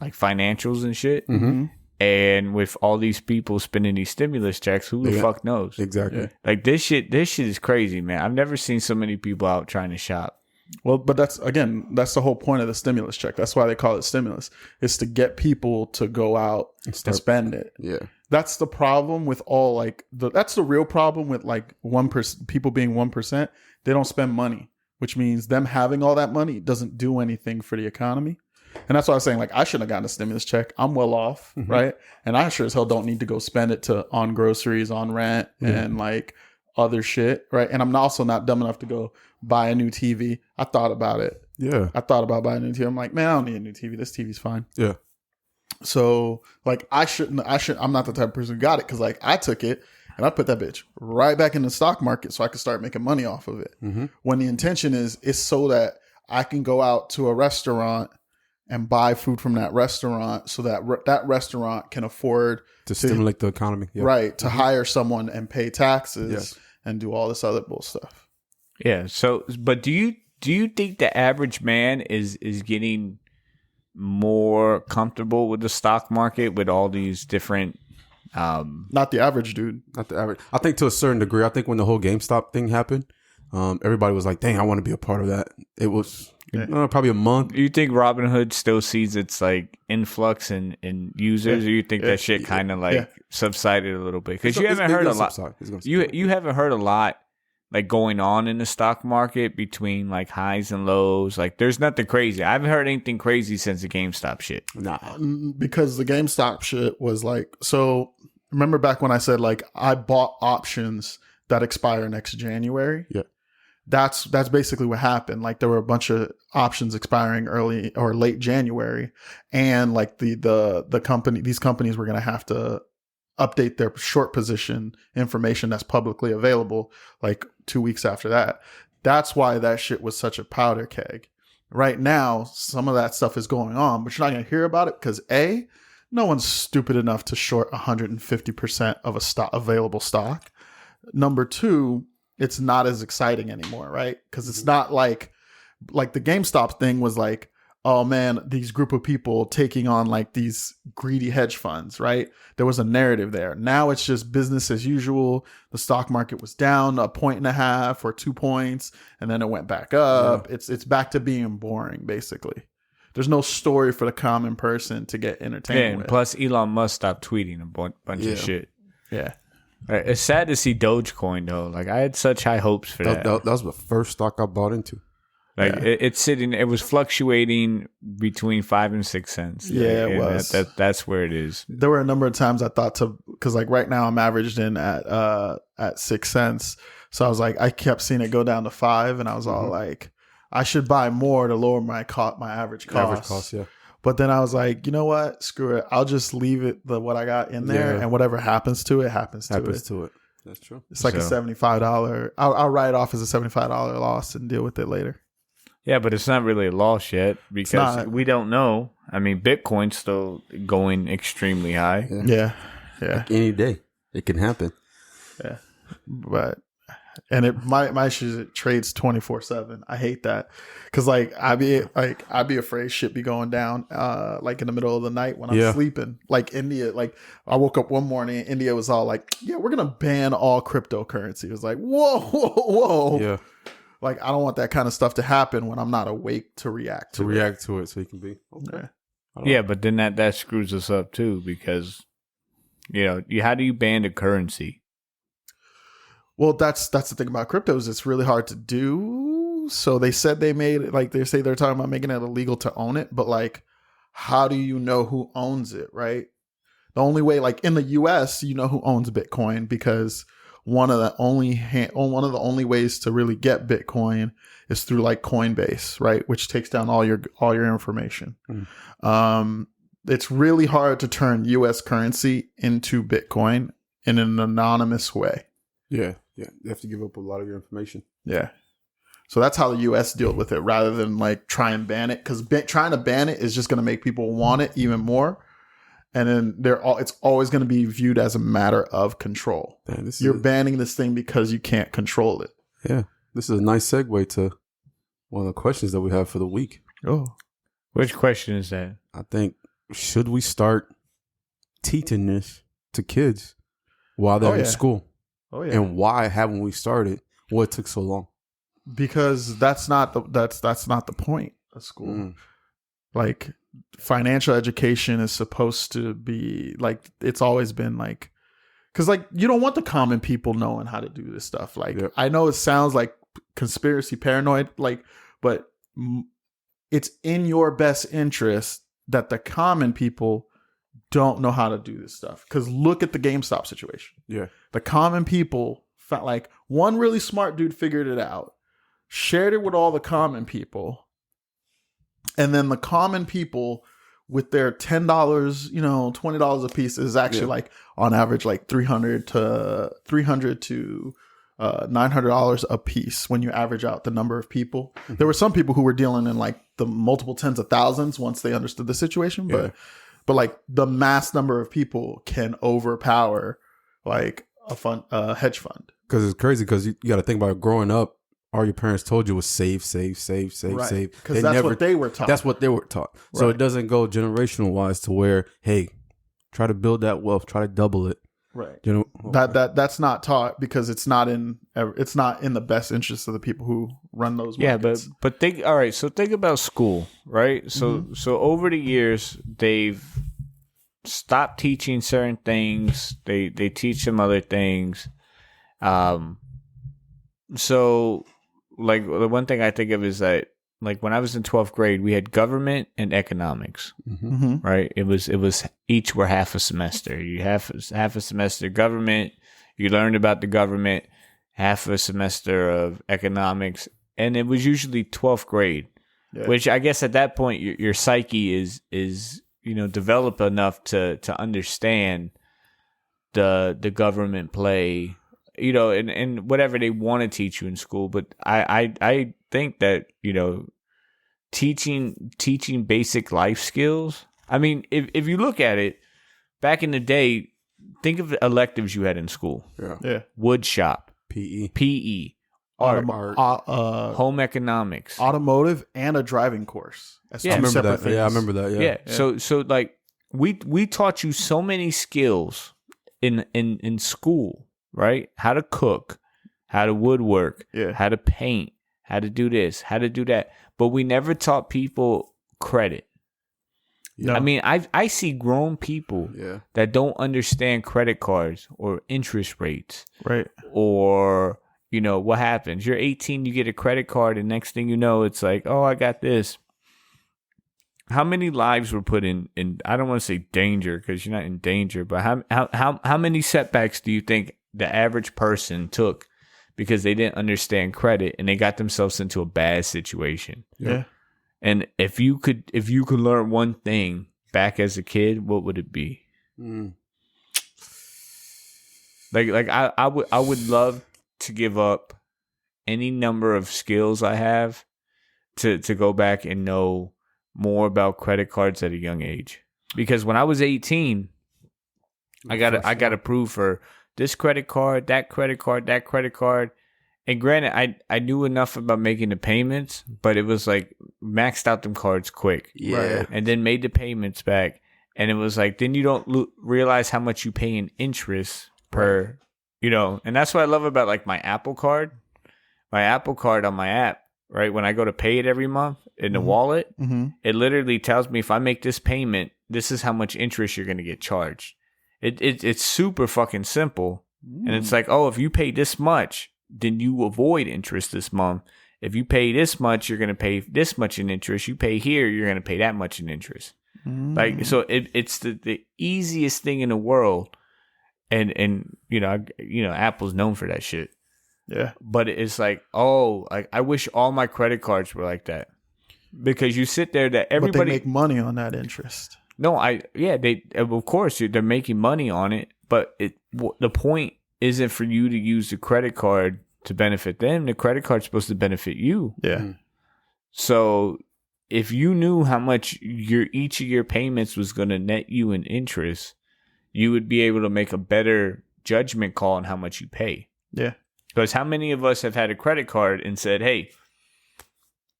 Speaker 3: like financials and shit.
Speaker 1: Mm-hmm.
Speaker 3: And with all these people spending these stimulus checks, who the fuck knows?
Speaker 1: Exactly.
Speaker 2: Yeah.
Speaker 3: Like this shit is crazy, man. I've never seen so many people out trying to shop.
Speaker 2: Well, but that's the whole point of the stimulus check. That's why they call it stimulus. It's to get people to go out and spend it.
Speaker 1: Yeah.
Speaker 2: That's the problem with all like that's the real problem with like 1% people being 1%. They don't spend money, which means them having all that money doesn't do anything for the economy. And that's why I was saying, like, I shouldn't have gotten a stimulus check. I'm well off, right? And I sure as hell don't need to go spend it on groceries, on rent, and like other shit, right? And I'm also not dumb enough to go buy a new TV. I thought about it.
Speaker 1: Yeah.
Speaker 2: I thought about buying a new TV. I'm like, man, I don't need a new TV. This TV's fine.
Speaker 1: Yeah.
Speaker 2: So, like, I'm not the type of person who got it because, like, I took it and I put that bitch right back in the stock market so I could start making money off of it. Mm-hmm. When the intention is so that I can go out to a restaurant and buy food from that restaurant so that that restaurant can afford
Speaker 1: to stimulate the economy. Yeah.
Speaker 2: Right. To hire someone and pay taxes and do all this other bull stuff.
Speaker 3: Yeah. So, but do you think the average man is getting more comfortable with the stock market with all these different
Speaker 2: not the average dude.
Speaker 1: Not the average. I think to a certain degree. I think when the whole GameStop thing happened, everybody was like, dang, I want to be a part of that. It was probably a month.
Speaker 3: You think Robinhood still sees its like influx in users, or you think that shit kind of like subsided a little bit? Because you haven't heard a lot. You haven't heard a lot like going on in the stock market between like highs and lows. Like there's nothing crazy. I haven't heard anything crazy since the GameStop shit.
Speaker 1: Nah,
Speaker 2: because the GameStop shit was like, so remember back when I said like I bought options that expire next January?
Speaker 1: Yeah.
Speaker 2: That's basically what happened. Like there were a bunch of options expiring early or late January, and like these companies were going to have to update their short position information that's publicly available like 2 weeks after that. That's why that shit was such a powder keg. Right now, some of that stuff is going on, but you're not going to hear about it because no one's stupid enough to short 150% of a available stock. Number two, it's not as exciting anymore, right? Because it's not like the GameStop thing was like, oh man, these group of people taking on like these greedy hedge funds, right? There was a narrative there. Now it's just business as usual. The stock market was down 1.5 or 2 points, and then it went back up. Yeah. It's back to being boring, basically. There's no story for the common person to get entertained with.
Speaker 3: Plus, Elon Musk stopped tweeting a bunch of shit.
Speaker 2: Yeah.
Speaker 3: It's sad to see Dogecoin though. Like I had such high hopes for that.
Speaker 1: That was the first stock I bought into.
Speaker 3: Like it was fluctuating between 5 and 6 cents.
Speaker 2: Yeah, it was.
Speaker 3: That's where it is.
Speaker 2: There were a number of times I thought because like right now I'm averaged in at 6 cents. So I was like, I kept seeing it go down to 5, and I was all like, I should buy more to lower my average cost.
Speaker 1: Average cost, yeah.
Speaker 2: But then I was like, you know what? Screw it. I'll just leave it what I got in there, and whatever happens to it, happens to it.
Speaker 1: That's true.
Speaker 2: It's like a $75. I'll write it off as a $75 loss and deal with it later.
Speaker 3: Yeah, but it's not really a loss yet because we don't know. I mean, Bitcoin's still going extremely high.
Speaker 2: Yeah.
Speaker 1: Like any day, it can happen.
Speaker 2: Yeah, but. And my issue is it trades 24/7. I hate that because like I'd be afraid shit be going down like in the middle of the night when I'm sleeping. Like India, like I woke up one morning and India was all like, "Yeah, we're gonna ban all cryptocurrency." It was like, whoa.
Speaker 1: Yeah.
Speaker 2: Like I don't want that kind of stuff to happen when I'm not awake to react to
Speaker 1: it, so you can be okay.
Speaker 3: Yeah, but then that screws us up too because how do you ban a currency?
Speaker 2: Well, that's the thing about cryptos. It's really hard to do. So they said they made it, like they say they're talking about making it illegal to own it. But like, how do you know who owns it, right? The only way, like in the US, you know who owns Bitcoin because one of the only ways to really get Bitcoin is through like Coinbase, right? Which takes down all your information. It's really hard to turn US currency into Bitcoin in an anonymous way.
Speaker 1: Yeah. You have to give up a lot of your information.
Speaker 2: Yeah. So that's how the U.S. dealt with it rather than like try and ban it because trying to ban it is just going to make people want it even more. and then it's always going to be viewed as a matter of control. Man, you're banning this thing because you can't control it.
Speaker 1: Yeah, this is a nice segue to one of the questions that we have for the week.
Speaker 3: Oh, which question is that?
Speaker 1: I think, should we start teaching this to kids while they're in school? Oh yeah. And why haven't we started? What took so long?
Speaker 2: Because that's not the point of school. Like, financial education is supposed to be like, it's always been like, because like, you don't want the common people knowing how to do this stuff. Like, I know it sounds like conspiracy paranoid, like, but it's in your best interest that the common people don't know how to do this stuff. Because look at the GameStop situation. Yeah, the common people felt like one really smart dude figured it out, shared it with all the common people. And then the common people with their $10, $20 a piece is actually like on average like $300 to $900 a piece when you average out the number of people. Mm-hmm. There were some people who were dealing in like the multiple tens of thousands once they understood the situation, but like the mass number of people can overpower like a hedge fund.
Speaker 1: Because it's crazy, because you got to think about it. Growing up, all your parents told you was save.
Speaker 2: Because that's what they were taught.
Speaker 1: That's what they were taught. Right. So it doesn't go generational wise to where, hey, try to build that wealth, try to double it.
Speaker 2: Right. That's not taught because it's not in the best interest of the people who run those markets.
Speaker 3: Yeah, but think about school, right? So over the years they've stopped teaching certain things. They teach some other things. So like the one thing I think of is that, like, when I was in 12th grade, we had government and economics, right? It was each were half a semester. You half a semester government, you learned about the government, half a semester of economics, and it was usually 12th grade, which I guess at that point your psyche is developed enough to understand the government play, and whatever they want to teach you in school. But I think that, teaching basic life skills. I mean, if you look at it, back in the day, think of the electives you had in school. Yeah. Wood shop. PE. Art. Home economics.
Speaker 2: Automotive, and a driving course.
Speaker 1: I remember that. Things. Yeah, I remember that. Yeah.
Speaker 3: So like we taught you so many skills in school, right? How to cook, how to woodwork, how to paint, how to do this, how to do that. But we never taught people credit. No. I mean, I see grown people that don't understand credit cards or interest rates. Right. Or, what happens? You're 18, you get a credit card, and next thing you know, it's like, oh, I got this. How many lives were put in I don't want to say danger, because you're not in danger, but how many setbacks do you think the average person took because they didn't understand credit and they got themselves into a bad situation? Yeah. And if you could learn one thing back as a kid, what would it be? Like I would love to give up any number of skills I have to go back and know more about credit cards at a young age. Because when I was 18, I got approved for this credit card, that credit card, that credit card. And granted, I knew enough about making the payments, but it was like maxed out them cards quick. Yeah. And then made the payments back. And it was like, then you don't realize how much you pay in interest per, and that's what I love about like my Apple card. My Apple card on my app, right? When I go to pay it every month in the wallet, it literally tells me if I make this payment, this is how much interest you're going to get charged. It's super fucking simple. And it's like, oh, if you pay this much, then you avoid interest this month. If you pay this much, you're going to pay this much in interest. You pay here, you're going to pay that much in interest. Like, so it's the easiest thing in the world. And Apple's known for that shit. Yeah. But it's like, I wish all my credit cards were like that. Because you sit there that everybody...
Speaker 2: But they make money on that interest.
Speaker 3: No, they of course they're making money on it, but the point isn't for you to use the credit card to benefit them. The credit card's supposed to benefit you. Yeah. So if you knew how much each of your payments was going to net you in interest, you would be able to make a better judgment call on how much you pay.
Speaker 2: Yeah.
Speaker 3: Because how many of us have had a credit card and said, hey,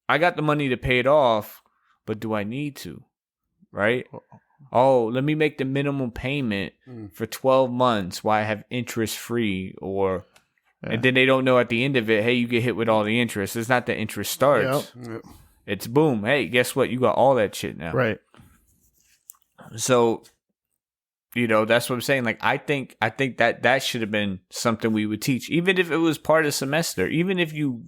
Speaker 3: I got the money to pay it off, but do I need to? Right? Oh, let me make the minimum payment for 12 months while I have interest free, or and then they don't know at the end of it, hey, you get hit with all the interest. It's not the interest starts.
Speaker 2: Yep.
Speaker 3: It's boom. Hey, guess what? You got all that shit now.
Speaker 2: Right.
Speaker 3: So, that's what I'm saying. Like, I think that should have been something we would teach, even if it was part of the semester, even if you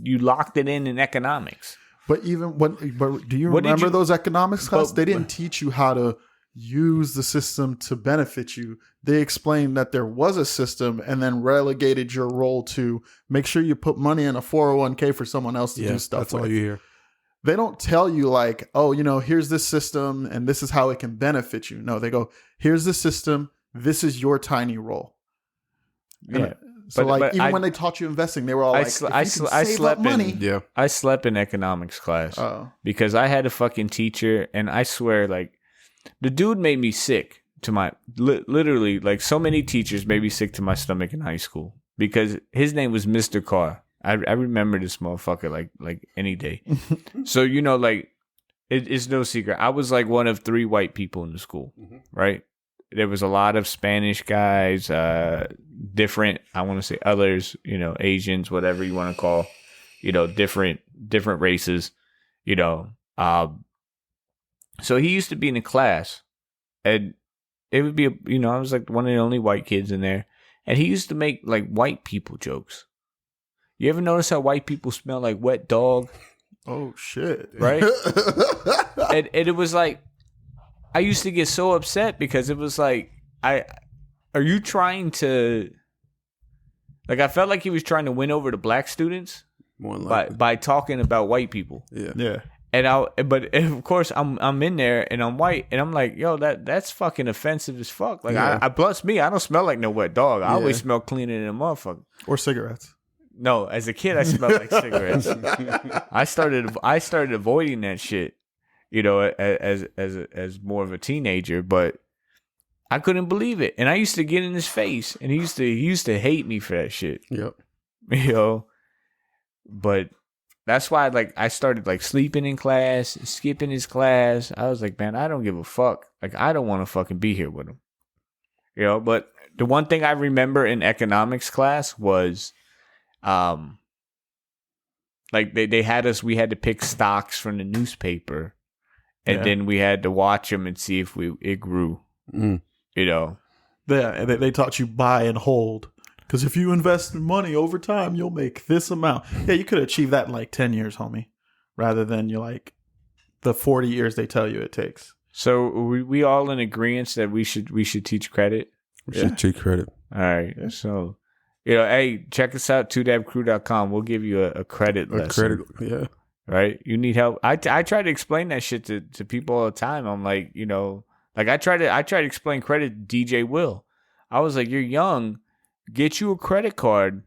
Speaker 3: locked it in economics.
Speaker 2: But do you remember those economics class? They didn't teach you how to use the system to benefit you. They explained that there was a system and then relegated your role to make sure you put money in a 401k for someone else to do stuff. That's
Speaker 1: all you hear.
Speaker 2: They don't tell you like, oh, here's this system and this is how it can benefit you. No, they go, here's the system. This is your tiny role.
Speaker 3: Yeah.
Speaker 2: So when they taught you investing, they were all I slept money.
Speaker 3: I slept in economics class because I had a fucking teacher, and I swear, like, the dude made me sick to my literally, like, so many teachers made me sick to my stomach in high school because his name was Mr. Carr. I remember this motherfucker like any day. So like, it's no secret. I was like one of 3 white people in the school, right? There was a lot of Spanish guys, different, I want to say others, Asians, whatever you want to call, different races, So he used to be in a class, and it would be, I was like one of the only white kids in there, and he used to make like white people jokes. You ever notice how white people smell like wet dog?
Speaker 2: Oh, shit.
Speaker 3: Right? and it was like, I used to get so upset because it was like, are you trying to, like, I felt like he was trying to win over the black students by talking about white people.
Speaker 1: Yeah.
Speaker 2: Yeah.
Speaker 3: But of course I'm in there and I'm white and I'm like, yo, that's fucking offensive as fuck. Like, I plus me, I don't smell like no wet dog. I always smell cleaner than a motherfucker.
Speaker 2: Or cigarettes.
Speaker 3: No, as a kid I smelled like cigarettes. I started avoiding that shit, as more of a teenager, but I couldn't believe it. And I used to get in his face, and he used to hate me for that shit.
Speaker 1: Yep.
Speaker 3: But that's why I started like sleeping in class, skipping his class. I was like, man, I don't give a fuck. Like, I don't want to fucking be here with him. But the one thing I remember in economics class was like they had us, we had to pick stocks from the newspaper, and then we had to watch them and see if it grew.
Speaker 2: Yeah, they taught you buy and hold, because if you invest in money over time, you'll make this amount. Yeah, you could achieve that in like 10 years, homie, rather than the 40 years they tell you it takes.
Speaker 3: So we all in agreement that we should teach credit.
Speaker 1: We should teach credit.
Speaker 3: All right. Yeah. So, hey, check us out, 2dabcrew.com. We'll give you a credit lesson.
Speaker 1: Yeah.
Speaker 3: Right? You need help. I try to explain that shit to people all the time. I'm like, like I try to explain credit to DJ Will. I was like, you're young, get you a credit card,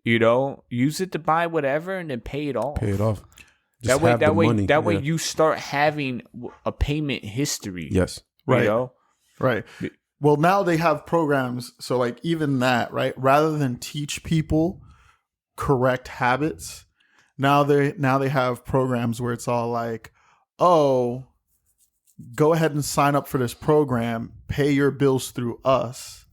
Speaker 3: use it to buy whatever and then pay it off.
Speaker 1: Pay it off.
Speaker 3: That way you start having a payment history.
Speaker 1: Yes.
Speaker 2: Right. Right. Well, now they have programs. So like even that, right? Rather than teach people correct habits, now they have programs where it's all like, oh, go ahead and sign up for this program, pay your bills through us,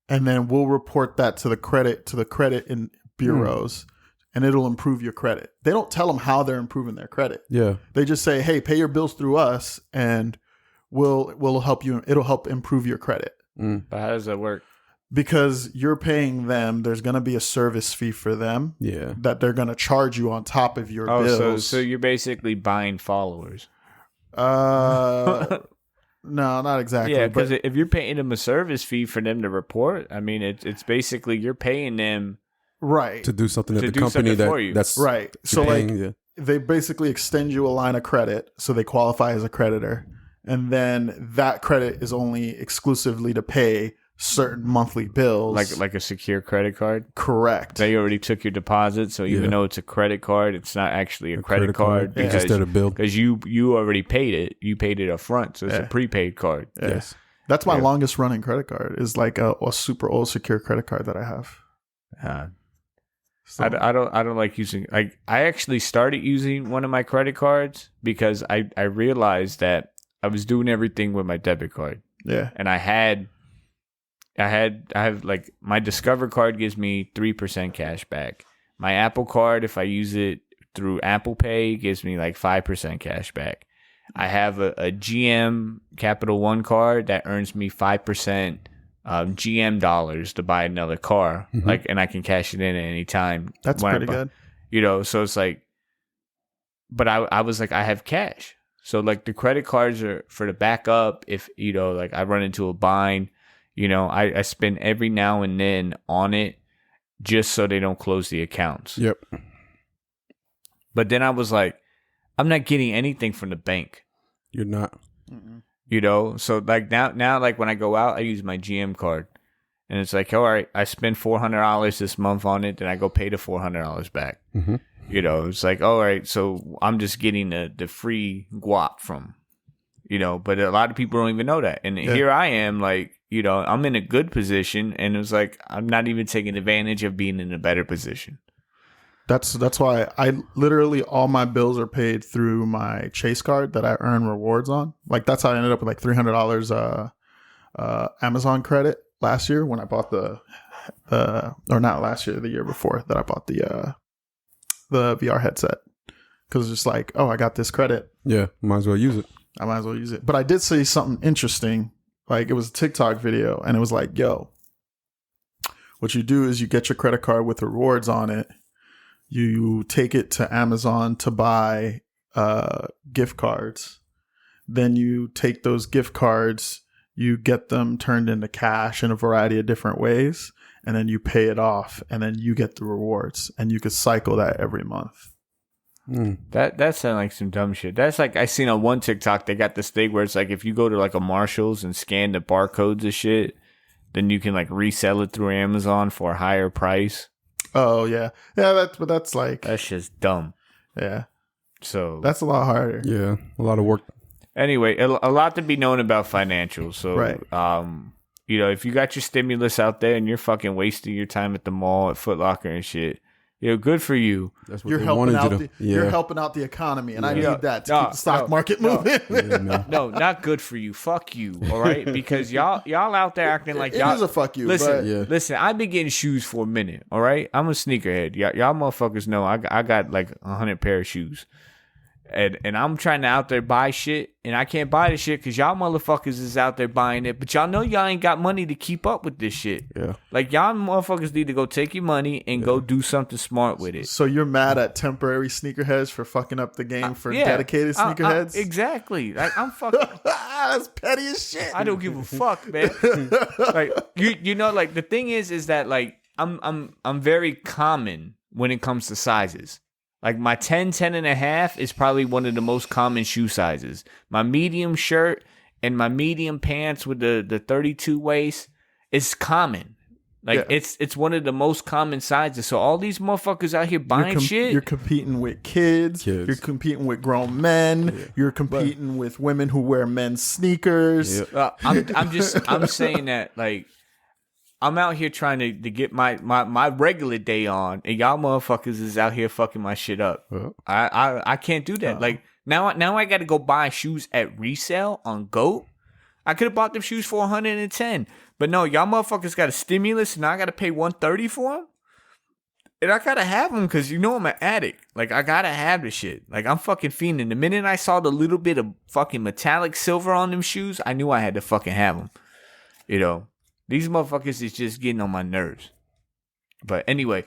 Speaker 2: and then we'll report that to the credit in bureaus, and it'll improve your credit. They don't tell them how they're improving their credit.
Speaker 1: Yeah.
Speaker 2: They just say, hey, pay your bills through us, and we'll help you. It'll help improve your credit.
Speaker 3: But how does that work?
Speaker 2: Because you're paying them, there's going to be a service fee for them.
Speaker 1: Yeah.
Speaker 2: That they're going to charge you on top of your bills.
Speaker 3: So you're basically buying followers.
Speaker 2: No, not exactly.
Speaker 3: Yeah, because if you're paying them a service fee for them to report, I mean, it's basically you're paying them
Speaker 2: right
Speaker 1: to do something at the company that's
Speaker 2: right. So they basically extend you a line of credit, so they qualify as a creditor, and then that credit is only exclusively to pay certain monthly bills.
Speaker 3: Like a secure credit card?
Speaker 2: Correct.
Speaker 3: They already took your deposit, so even though it's a credit card, it's not actually a credit card because
Speaker 1: instead of bill.
Speaker 3: Because you already paid it. You paid it up front, so it's a prepaid card.
Speaker 2: Yeah. Yes. That's my longest running credit card is like a super old secure credit card that I have.
Speaker 3: So. I don't like using I actually started using one of my credit cards because I realized that I was doing everything with my debit card.
Speaker 2: Yeah.
Speaker 3: And I have like my Discover card gives me 3% cash back. My Apple card, if I use it through Apple Pay, gives me like 5% cash back. I have a GM Capital One card that earns me 5% GM dollars to buy another car, and I can cash it in at any time.
Speaker 2: That's pretty good.
Speaker 3: So it's like, but I was like, I have cash. So like the credit cards are for the backup. If, like I run into a bind, I spend every now and then on it just so they don't close the accounts.
Speaker 1: Yep.
Speaker 3: But then I was like, I'm not getting anything from the bank.
Speaker 1: You're not.
Speaker 3: So like now, like when I go out, I use my GM card, and it's like, all right, I spend $400 this month on it, then I go pay the $400 back. It's like, all right, so I'm just getting the free guap from, but a lot of people don't even know that. And here I am, like, I'm in a good position, and it's like, I'm not even taking advantage of being in a better position.
Speaker 2: That's why I literally all my bills are paid through my Chase card that I earn rewards on. Like that's how I ended up with like $300 Amazon credit last year when I bought or not last year, the year before that I bought the VR headset, because it's just like, oh, I got this credit.
Speaker 1: Yeah, might as well use it.
Speaker 2: I might as well use it. But I did see something interesting. Like it was a TikTok video, and it was like, yo, what you do is you get your credit card with rewards on it. You take it to Amazon to buy gift cards. Then you take those gift cards, you get them turned into cash in a variety of different ways, and then you pay it off, and then you get the rewards, and you could cycle that every month.
Speaker 3: That sounds like some dumb shit. That's like I seen on one TikTok, they got this thing where it's like if you go to like a Marshall's and scan the barcodes of shit, then you can like resell it through Amazon for a higher price.
Speaker 2: Oh yeah, but that's like
Speaker 3: that's just dumb.
Speaker 2: Yeah,
Speaker 3: so
Speaker 2: that's a lot harder.
Speaker 1: Yeah, a lot of work.
Speaker 3: Anyway, a lot to be known about financials. So,
Speaker 2: right.
Speaker 3: If you got your stimulus out there and you're fucking wasting your time at the mall, at Foot Locker and shit, good for you.
Speaker 1: That's what you're
Speaker 2: helping out the economy, and I need that to keep the stock market moving.
Speaker 3: No, not good for you. Fuck you. All right, because y'all out there acting like y'all.
Speaker 2: It is a fuck you.
Speaker 3: Listen. I've been getting shoes for a minute. All right, I'm a sneakerhead. Y'all motherfuckers know I got like 100 pair of shoes. And I'm trying to out there buy shit, and I can't buy the shit because y'all motherfuckers is out there buying it. But y'all know y'all ain't got money to keep up with this shit.
Speaker 1: Yeah.
Speaker 3: Like, y'all motherfuckers need to go take your money and go do something smart with it.
Speaker 2: So you're mad at temporary sneakerheads for fucking up the game for dedicated sneakerheads?
Speaker 3: Exactly. Like, I'm fucking...
Speaker 2: That's petty as shit.
Speaker 3: I don't give a fuck, man. Like, like, the thing is that, like, I'm very common when it comes to sizes. Like my 10 and a half is probably one of the most common shoe sizes. My medium shirt and my medium pants with the 32 waist is common. Like it's one of the most common sizes. So all these motherfuckers out here buying shit.
Speaker 2: You're competing with kids. You're competing with grown men. Yeah. You're competing with women who wear men's sneakers.
Speaker 1: Yeah.
Speaker 3: I'm saying that like. I'm out here trying to get my regular day on, and y'all motherfuckers is out here fucking my shit up. I can't do that. Like now I got to go buy shoes at resale on GOAT. I could have bought them shoes for $110, but no, y'all motherfuckers got a stimulus, and I got to pay $130 for them. And I gotta have them because I'm an addict. Like I gotta have the shit. Like I'm fucking fiending. The minute I saw the little bit of fucking metallic silver on them shoes, I knew I had to fucking have them. These motherfuckers is just getting on my nerves. But anyway,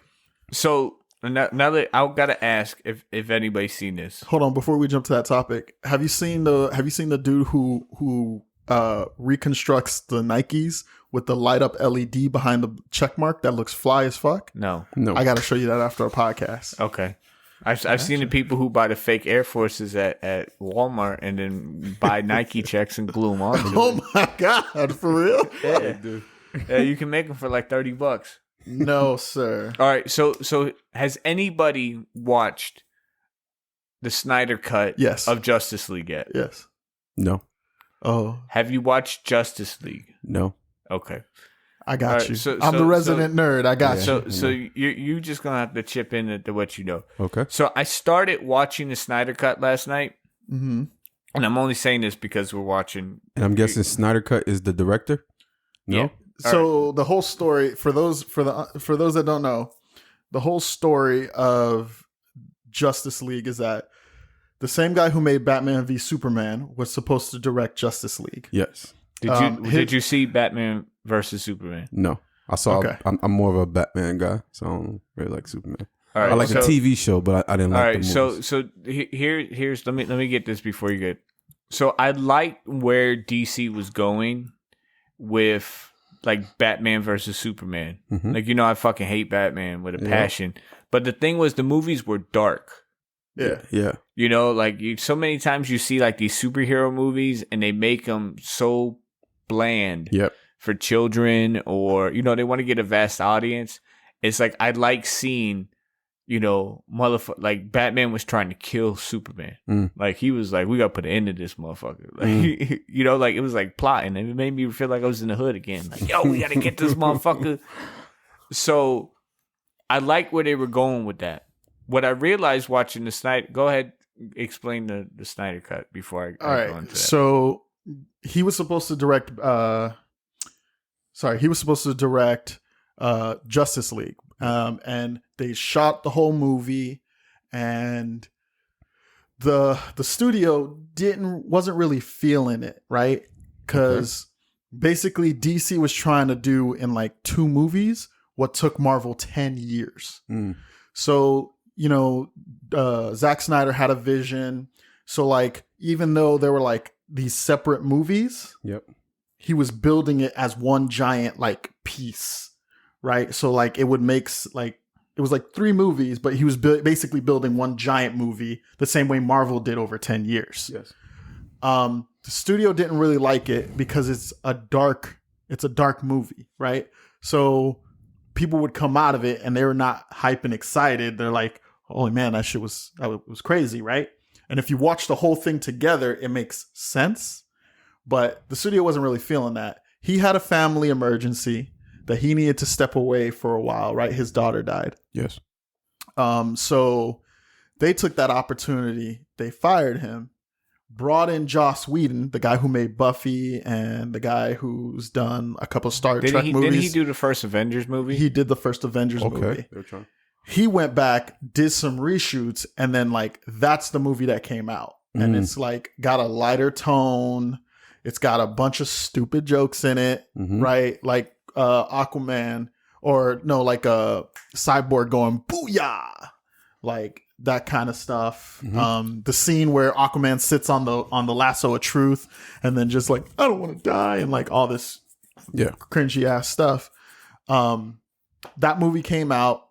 Speaker 3: so now that I gotta ask if anybody's seen this.
Speaker 2: Hold on, before we jump to that topic, have you seen the dude who reconstructs the Nikes with the light up LED behind the check mark that looks fly as fuck?
Speaker 3: No.
Speaker 2: I gotta show you that after our podcast.
Speaker 3: Okay. I've seen the people who buy the fake Air Forces at Walmart and then buy Nike checks and glue them on.
Speaker 2: Oh my god, for real?
Speaker 3: Yeah. You can make them for like $30.
Speaker 2: No, sir.
Speaker 3: All right. So has anybody watched the Snyder cut of Justice League yet?
Speaker 2: Yes.
Speaker 1: No.
Speaker 2: Oh.
Speaker 3: Have you watched Justice League?
Speaker 1: No.
Speaker 3: Okay.
Speaker 2: I got you. I'm the resident nerd. I got you.
Speaker 3: So you just gonna have to chip in at what you know.
Speaker 1: Okay.
Speaker 3: So I started watching the Snyder cut last night,
Speaker 2: mm-hmm.
Speaker 3: and I'm only saying this because we're watching.
Speaker 1: And I'm guessing Snyder cut is the director. No.
Speaker 3: Yeah.
Speaker 2: So the whole story for those that don't know, the whole story of Justice League is that the same guy who made Batman v Superman was supposed to direct Justice League.
Speaker 1: Yes.
Speaker 3: Did you see Batman versus Superman?
Speaker 1: No, I saw. Okay. I'm more of a Batman guy, so I don't really like Superman.
Speaker 3: All right,
Speaker 1: I like the TV show, but I didn't like the movies.
Speaker 3: So here's let me get this before you get. So I liked where DC was going with like Batman versus Superman.
Speaker 1: Mm-hmm.
Speaker 3: Like, I fucking hate Batman with a passion. But the thing was, the movies were dark.
Speaker 2: Yeah.
Speaker 3: So many times you see like these superhero movies and they make them so bland for children, or they want to get a vast audience. It's like I like seeing like Batman was trying to kill Superman. Like he was like, we gotta put an end to this motherfucker. Like like it was like plotting, and it made me feel like I was in the hood again. Like, yo, we gotta get this motherfucker. So I like where they were going with that. What I realized watching the Snyder, go ahead, explain the Snyder cut before I go into that.
Speaker 2: So he was supposed to direct. Justice League, and they shot the whole movie, and the studio wasn't really feeling it, right? Because basically DC was trying to do in like 2 movies what took Marvel 10 years. So Zack Snyder had a vision. So like, even though there were like these separate movies, he was building it as one giant like piece, right? So like it would make like, it was like 3 movies, but he was basically building one giant movie the same way Marvel did over 10 years.
Speaker 1: Yes.
Speaker 2: The studio didn't really like it because it's a dark movie, right? So people would come out of it and they were not hype and excited. They're like, holy man, that was crazy, right? And if you watch the whole thing together, it makes sense. But the studio wasn't really feeling that. He had a family emergency that he needed to step away for a while, right? His daughter died.
Speaker 1: Yes.
Speaker 2: So they took that opportunity. They fired him, brought in Joss Whedon, the guy who made Buffy and the guy who's done a couple Star Trek movies.
Speaker 3: Didn't he do the first Avengers movie?
Speaker 2: He did the first Avengers movie. He went back, did some reshoots, and then like that's the movie that came out. And it's like got a lighter tone. It's got a bunch of stupid jokes in it, right? Like Aquaman, or no, like a Cyborg going booyah, like that kind of stuff. The scene where Aquaman sits on the lasso of truth and then just like, I don't want to die, and like all this cringy ass stuff. That movie came out.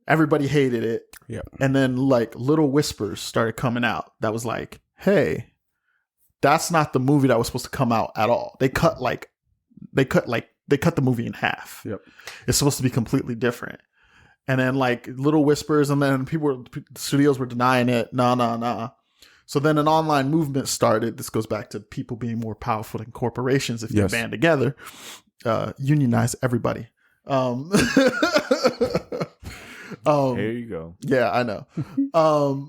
Speaker 2: Everybody hated it.
Speaker 1: Yeah.
Speaker 2: And then like little whispers started coming out that was like, hey, that's not the movie that was supposed to come out at all. They cut the movie in half.
Speaker 1: Yep.
Speaker 2: It's supposed to be completely different. And then like little whispers, and then the studios were denying it. Nah. So then an online movement started. This goes back to people being more powerful than corporations. If you band together, unionize everybody.
Speaker 3: There you go.
Speaker 2: Yeah, I know.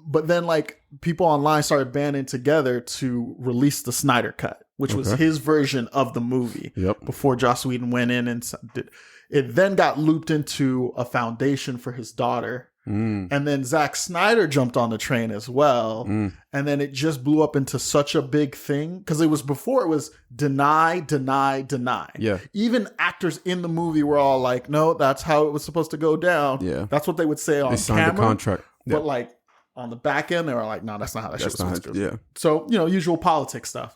Speaker 2: But then like people online started banding together to release the Snyder Cut, which was his version of the movie. Before Joss Whedon went in and did. It then got looped into a foundation for his daughter. And then Zack Snyder jumped on the train as well. And then it just blew up into such a big thing. Because it was deny.
Speaker 1: Yeah.
Speaker 2: Even actors in the movie were all like, no, that's how it was supposed to go down.
Speaker 1: Yeah.
Speaker 2: That's what they would say on
Speaker 1: they signed
Speaker 2: camera.
Speaker 1: The contract.
Speaker 2: But like on the back end, they were like, no, that's not how that shit was supposed to go.
Speaker 1: Yeah.
Speaker 2: So, usual politics stuff.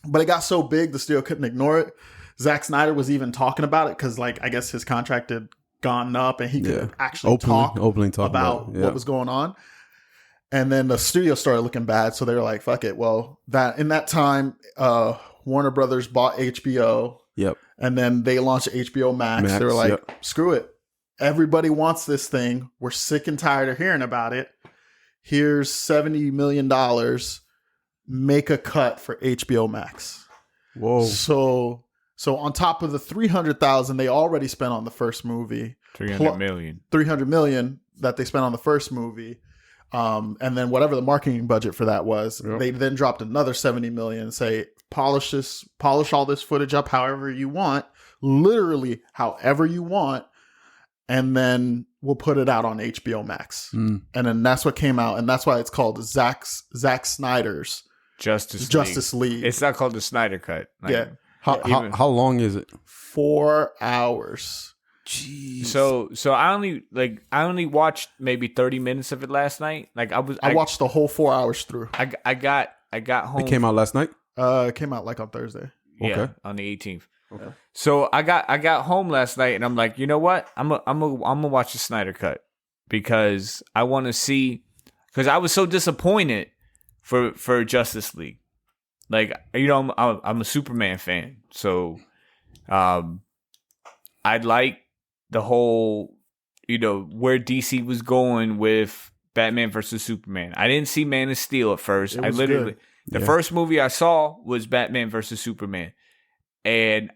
Speaker 2: But it got so big, the studio couldn't ignore it. Zack Snyder was even talking about it because, like, I guess his contract had gone up and he could actually
Speaker 1: openly talk
Speaker 2: about what was going on. And then the studio started looking bad, so they were like, fuck it. Well, in that time, Warner Brothers bought HBO.
Speaker 1: Yep.
Speaker 2: And then they launched HBO Max. They were like, screw it. Everybody wants this thing. We're sick and tired of hearing about it. Here's $70 million. Make a cut for HBO Max.
Speaker 1: Whoa.
Speaker 2: So on top of the $300,000 they already spent on the first movie,
Speaker 3: $300
Speaker 2: million that they spent on the first movie, and then whatever the marketing budget for that was, they then dropped another $70 million and say, polish all this footage up however you want, literally however you want, and then we'll put it out on HBO Max. And then that's what came out, and that's why it's called Zack Snyder's Justice League.
Speaker 3: It's not called the Snyder Cut.
Speaker 2: Yeah.
Speaker 1: How long is it?
Speaker 2: 4 hours.
Speaker 1: Jeez.
Speaker 3: So I only watched maybe 30 minutes of it last night. Like I
Speaker 2: watched the whole 4 hours through.
Speaker 3: I got home.
Speaker 1: It came out last night?
Speaker 2: It came out like on Thursday.
Speaker 3: Yeah,
Speaker 1: okay.
Speaker 3: On the 18th.
Speaker 2: Okay.
Speaker 3: So I got home last night and I'm like, you know what? I'm gonna watch the Snyder Cut because I want to see, because I was so disappointed for Justice League. Like, you know, I'm a Superman fan, so I'd like the whole, you know, where DC was going with Batman versus Superman. I didn't see Man of Steel at first. I literally good. The first movie I saw was Batman versus Superman, and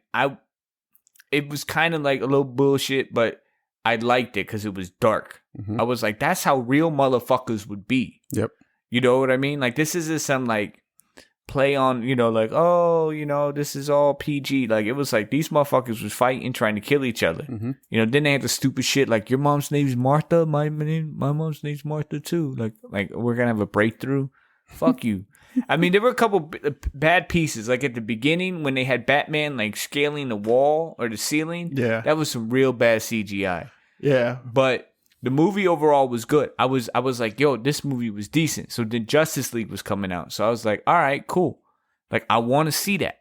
Speaker 3: it was kind of like a little bullshit, but I liked it because it was dark. Mm-hmm. I was like, that's how real motherfuckers would be.
Speaker 1: Yep.
Speaker 3: You know what I mean? Like, this isn't some like play on, you know, like, oh, you know, this is all PG. Like, it was like these motherfuckers was fighting, trying to kill each other. Mm-hmm. You know, then they had the stupid shit like, your mom's name's Martha, my mom's name's Martha too. Like we're gonna have a breakthrough. Fuck you. I mean, there were a couple bad pieces. Like at the beginning when they had Batman like scaling the wall or the ceiling.
Speaker 2: Yeah,
Speaker 3: that was some real bad CGI.
Speaker 2: Yeah,
Speaker 3: but the movie overall was good. I was like, yo, this movie was decent. So then Justice League was coming out. So I was like, all right, cool. Like, I want to see that.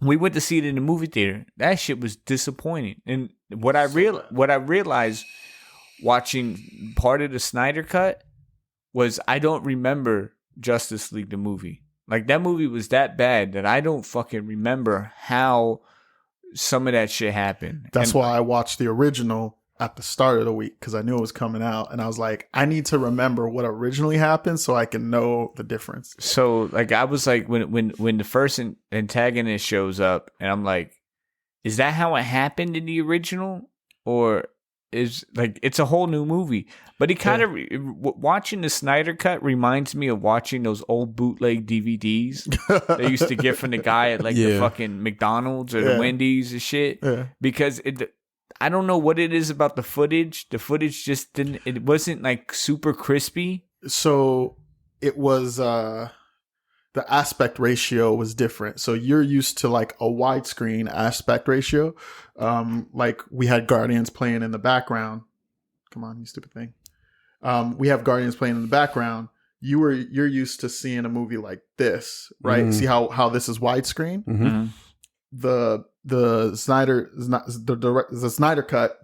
Speaker 3: We went to see it in the movie theater. That shit was disappointing. And what I realized watching part of the Snyder Cut was I don't remember Justice League the movie. Like, that movie was that bad that I don't fucking remember how some of that shit happened.
Speaker 2: That's why I watched the original at the start of the week, because I knew it was coming out, and I was like, I need to remember what originally happened so I can know the difference.
Speaker 3: So like, I was like, when the first antagonist shows up, and I'm like, is that how it happened in the original, or is like it's a whole new movie? But it kind of watching the Snyder Cut reminds me of watching those old bootleg DVDs they used to get from the guy at like the fucking McDonald's or the Wendy's and shit, because I don't know what it is about the footage. The footage just it wasn't like super crispy.
Speaker 2: So it was, the aspect ratio was different. So you're used to like a widescreen aspect ratio. Like we had Guardians playing in the background. Come on, you stupid thing. We have Guardians playing in the background. You're used to seeing a movie like this, right? Mm-hmm. See how this is widescreen? Mm-hmm. The Snyder Cut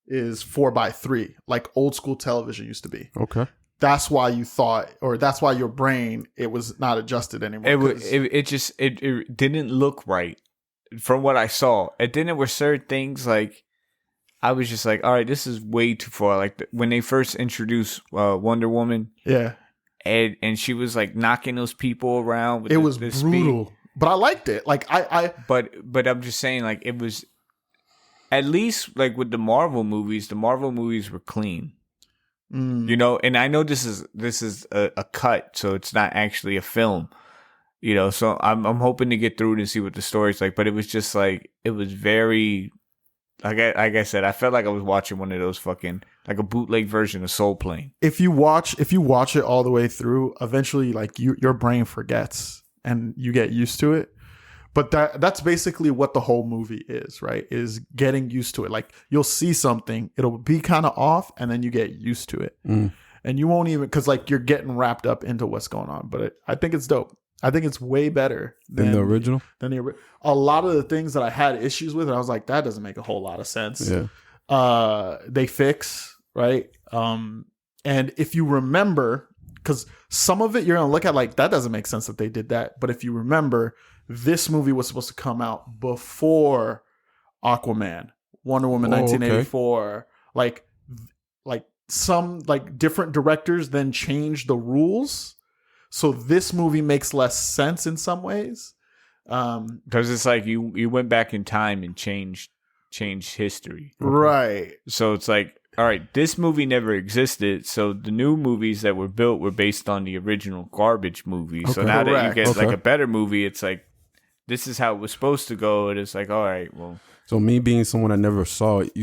Speaker 2: is 4:3, like old school television used to be.
Speaker 1: Okay,
Speaker 2: that's why you thought, or that's why your brain, it was not adjusted anymore.
Speaker 3: It didn't look right from what I saw. And then there were certain things like I was just like, all right, this is way too far. Like when they first introduced Wonder Woman, and she was like knocking those people around with
Speaker 2: was brutal. Speed. But I liked it. Like
Speaker 3: But I'm just saying, like, it was at least like with the Marvel movies were clean. You know, and I know this is a cut, so it's not actually a film. You know, so I'm hoping to get through it and see what the story's like. But it was just like, it was very like I said, I felt like I was watching one of those fucking like a bootleg version of Soul Plane. If you watch
Speaker 2: it all the way through, eventually like your brain forgets. And you get used to it. But that's basically what the whole movie is, right? Is getting used to it. Like you'll see something, it'll be kind of off, and then you get used to it. And you won't even, because like you're getting wrapped up into what's going on. But I think it's dope. I think it's way better
Speaker 1: than the original.
Speaker 2: A lot of the things that I had issues with, I was like, that doesn't make a whole lot of sense.
Speaker 1: Yeah.
Speaker 2: They fix, right? And if you remember, because some of it you're gonna look at like that doesn't make sense that they did that. But if you remember, this movie was supposed to come out before Aquaman, Wonder Woman, 1984. Okay. Like some like different directors then changed the rules, so this movie makes less sense in some ways.
Speaker 3: Because it's like you went back in time and changed history,
Speaker 2: right?
Speaker 3: So it's like, all right, this movie never existed, so the new movies that were built were based on the original garbage movie. Okay. So now that you get like a better movie, it's like this is how it was supposed to go, and it's like, all right, well.
Speaker 1: So me being someone I never saw it,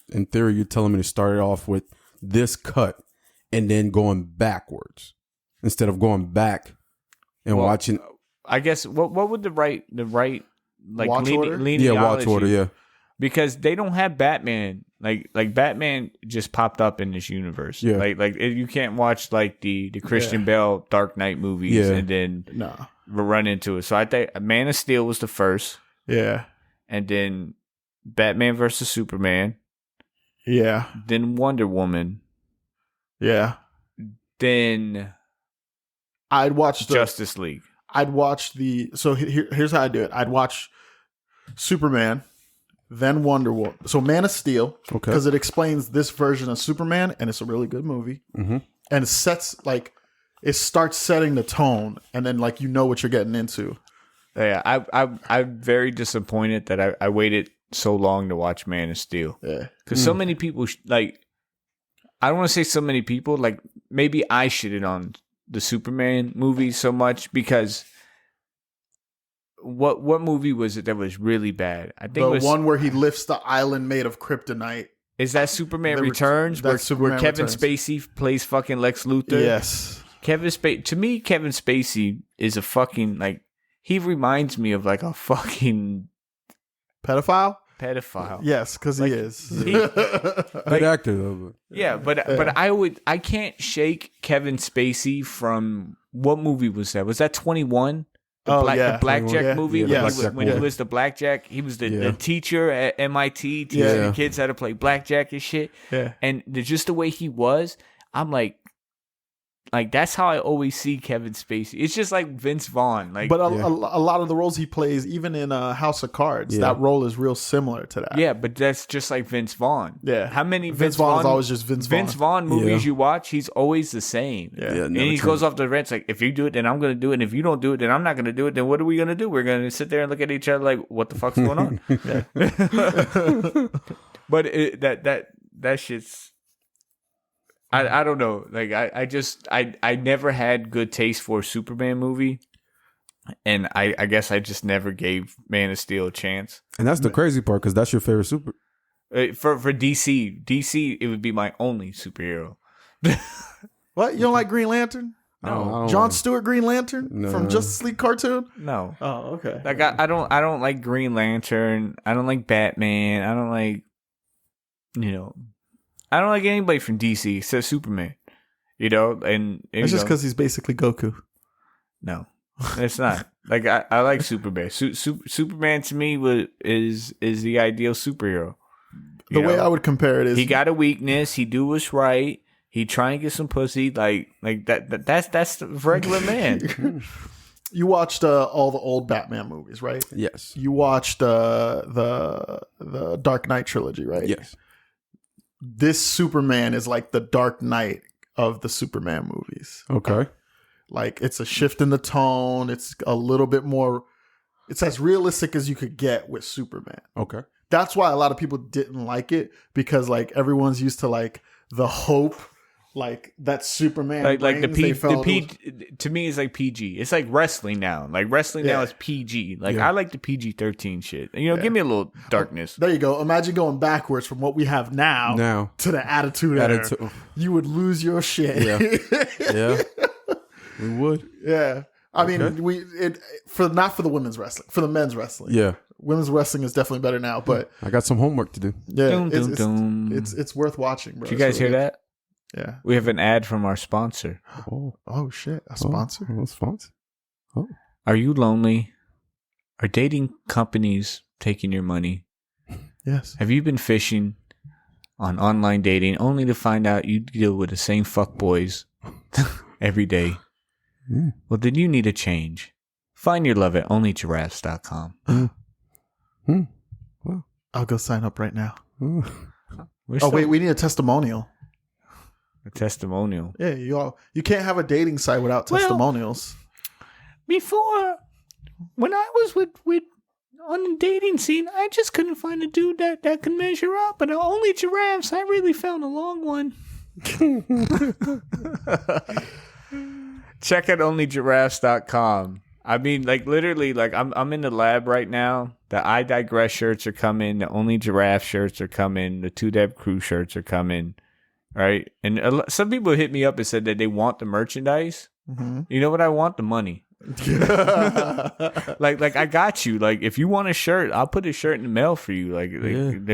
Speaker 1: in theory, you're telling me to start it off with this cut and then going backwards instead of going back and watching.
Speaker 3: I guess what would the right like
Speaker 2: watch order?
Speaker 1: Watch order, yeah.
Speaker 3: Because they don't have Batman. Like Batman just popped up in this universe.
Speaker 1: Yeah.
Speaker 3: Like you can't watch like the Christian Bale Dark Knight movies and then run into it. So I think Man of Steel was the first.
Speaker 2: Yeah.
Speaker 3: And then Batman versus Superman.
Speaker 2: Yeah.
Speaker 3: Then Wonder Woman.
Speaker 2: Yeah.
Speaker 3: Then
Speaker 2: I'd watch
Speaker 3: Justice League.
Speaker 2: I'd watch here's how I do it. I'd watch Superman, then Wonder Woman. So Man of Steel, because it explains this version of Superman, and it's a really good movie. Mm-hmm. And it starts setting the tone, and then like you know what you're getting into.
Speaker 3: Yeah, I'm very disappointed that I waited so long to watch Man of Steel.
Speaker 2: Yeah,
Speaker 3: because so many people I don't want to say so many people. Like maybe I shitted on the Superman movie so much because what movie was it that was really bad? I think
Speaker 2: the
Speaker 3: it was
Speaker 2: one where he lifts the island made of kryptonite.
Speaker 3: Is that Superman Returns? Where Kevin Spacey plays fucking Lex Luthor?
Speaker 2: Yes.
Speaker 3: To me, Kevin Spacey is a fucking like he reminds me of like a fucking
Speaker 2: pedophile.
Speaker 3: Yes,
Speaker 2: because he is.
Speaker 1: Good actor though.
Speaker 3: Yeah, but I can't shake Kevin Spacey from what movie was that? Was that 21? The Blackjack movie.
Speaker 2: Yeah.
Speaker 3: When he was the Blackjack, he was the teacher at MIT teaching the kids how to play Blackjack and shit.
Speaker 2: Yeah,
Speaker 3: and just the way he was, I'm like that's how I always see Kevin Spacey. It's just like Vince Vaughn. Like,
Speaker 2: but a lot of the roles he plays, even in House of Cards, that role is real similar to that.
Speaker 3: Yeah, but that's just like Vince Vaughn.
Speaker 2: Yeah,
Speaker 3: how many
Speaker 2: Vince Vaughn is always just Vince
Speaker 3: Vaughn movies you watch? He's always the same.
Speaker 2: Yeah,
Speaker 3: and he goes off the rants like, if you do it, then I'm going to do it. And if you don't do it, then I'm not going to do it. Then what are we going to do? We're going to sit there and look at each other like, what the fuck's going on? But that shit's. I don't know. Like I never had good taste for a Superman movie, and I guess I just never gave Man of Steel a chance.
Speaker 1: And that's the crazy part because that's your favorite super.
Speaker 3: For DC, it would be my only superhero.
Speaker 2: What, you don't like Green Lantern?
Speaker 3: No,
Speaker 2: John Stewart Green Lantern from Justice League cartoon.
Speaker 3: No.
Speaker 2: Oh, okay.
Speaker 3: Like I don't like Green Lantern. I don't like Batman. I don't like I don't like anybody from DC except Superman, and
Speaker 2: it's just because he's basically Goku.
Speaker 3: No, it's not. Like I like Superman. Superman to me is the ideal superhero.
Speaker 2: The way I would compare it is
Speaker 3: he got a weakness. He do what's right. He trying to get some pussy. Like that's the regular man.
Speaker 2: You watched all the old Batman movies, right?
Speaker 1: Yes.
Speaker 2: You watched the Dark Knight trilogy, right?
Speaker 1: Yes.
Speaker 2: This Superman is like the Dark Knight of the Superman movies.
Speaker 1: Okay.
Speaker 2: Like it's a shift in the tone. It's a little bit more. It's as realistic as you could get with Superman.
Speaker 1: Okay.
Speaker 2: That's why a lot of people didn't like it because like everyone's used to like the hope. Like that Superman,
Speaker 3: like the PG to me is like PG. It's like wrestling now. Like wrestling now is PG. Like I like the PG-13 shit. Give me a little darkness.
Speaker 2: There you go. Imagine going backwards from what we have now to the attitude era. You would lose your shit.
Speaker 1: Yeah, we would.
Speaker 2: Yeah, I mean, not for the women's wrestling, for the men's wrestling.
Speaker 1: Yeah,
Speaker 2: women's wrestling is definitely better now. But
Speaker 1: I got some homework to do.
Speaker 2: Yeah, it's worth watching, bro.
Speaker 3: Did you guys hear that?
Speaker 2: Yeah.
Speaker 3: We have an ad from our sponsor.
Speaker 2: Oh shit. A sponsor?
Speaker 1: A sponsor? Oh.
Speaker 3: Are you lonely? Are dating companies taking your money?
Speaker 2: Yes.
Speaker 3: Have you been fishing on online dating only to find out you deal with the same fuckboys every day. Well, then you need a change. Find your love at onlygiraffes.com.
Speaker 2: Well, I'll go sign up right now.
Speaker 3: Wait,
Speaker 2: we need a testimonial.
Speaker 3: A testimonial.
Speaker 2: Yeah, you can't have a dating site without testimonials.
Speaker 3: Before, when I was with on the dating scene, I just couldn't find a dude that could measure up. But Only Giraffes, I really found a long one. Check out onlygiraffes.com. I mean, like, literally, like, I'm in the lab right now. The I Digress shirts are coming. The Only Giraffe shirts are coming. The 2Deb Crew shirts are coming. Right? And some people hit me up and said that they want the merchandise. Mm-hmm. You know what? I want the money. like I got you. Like, if you want a shirt, I'll put a shirt in the mail for you. Like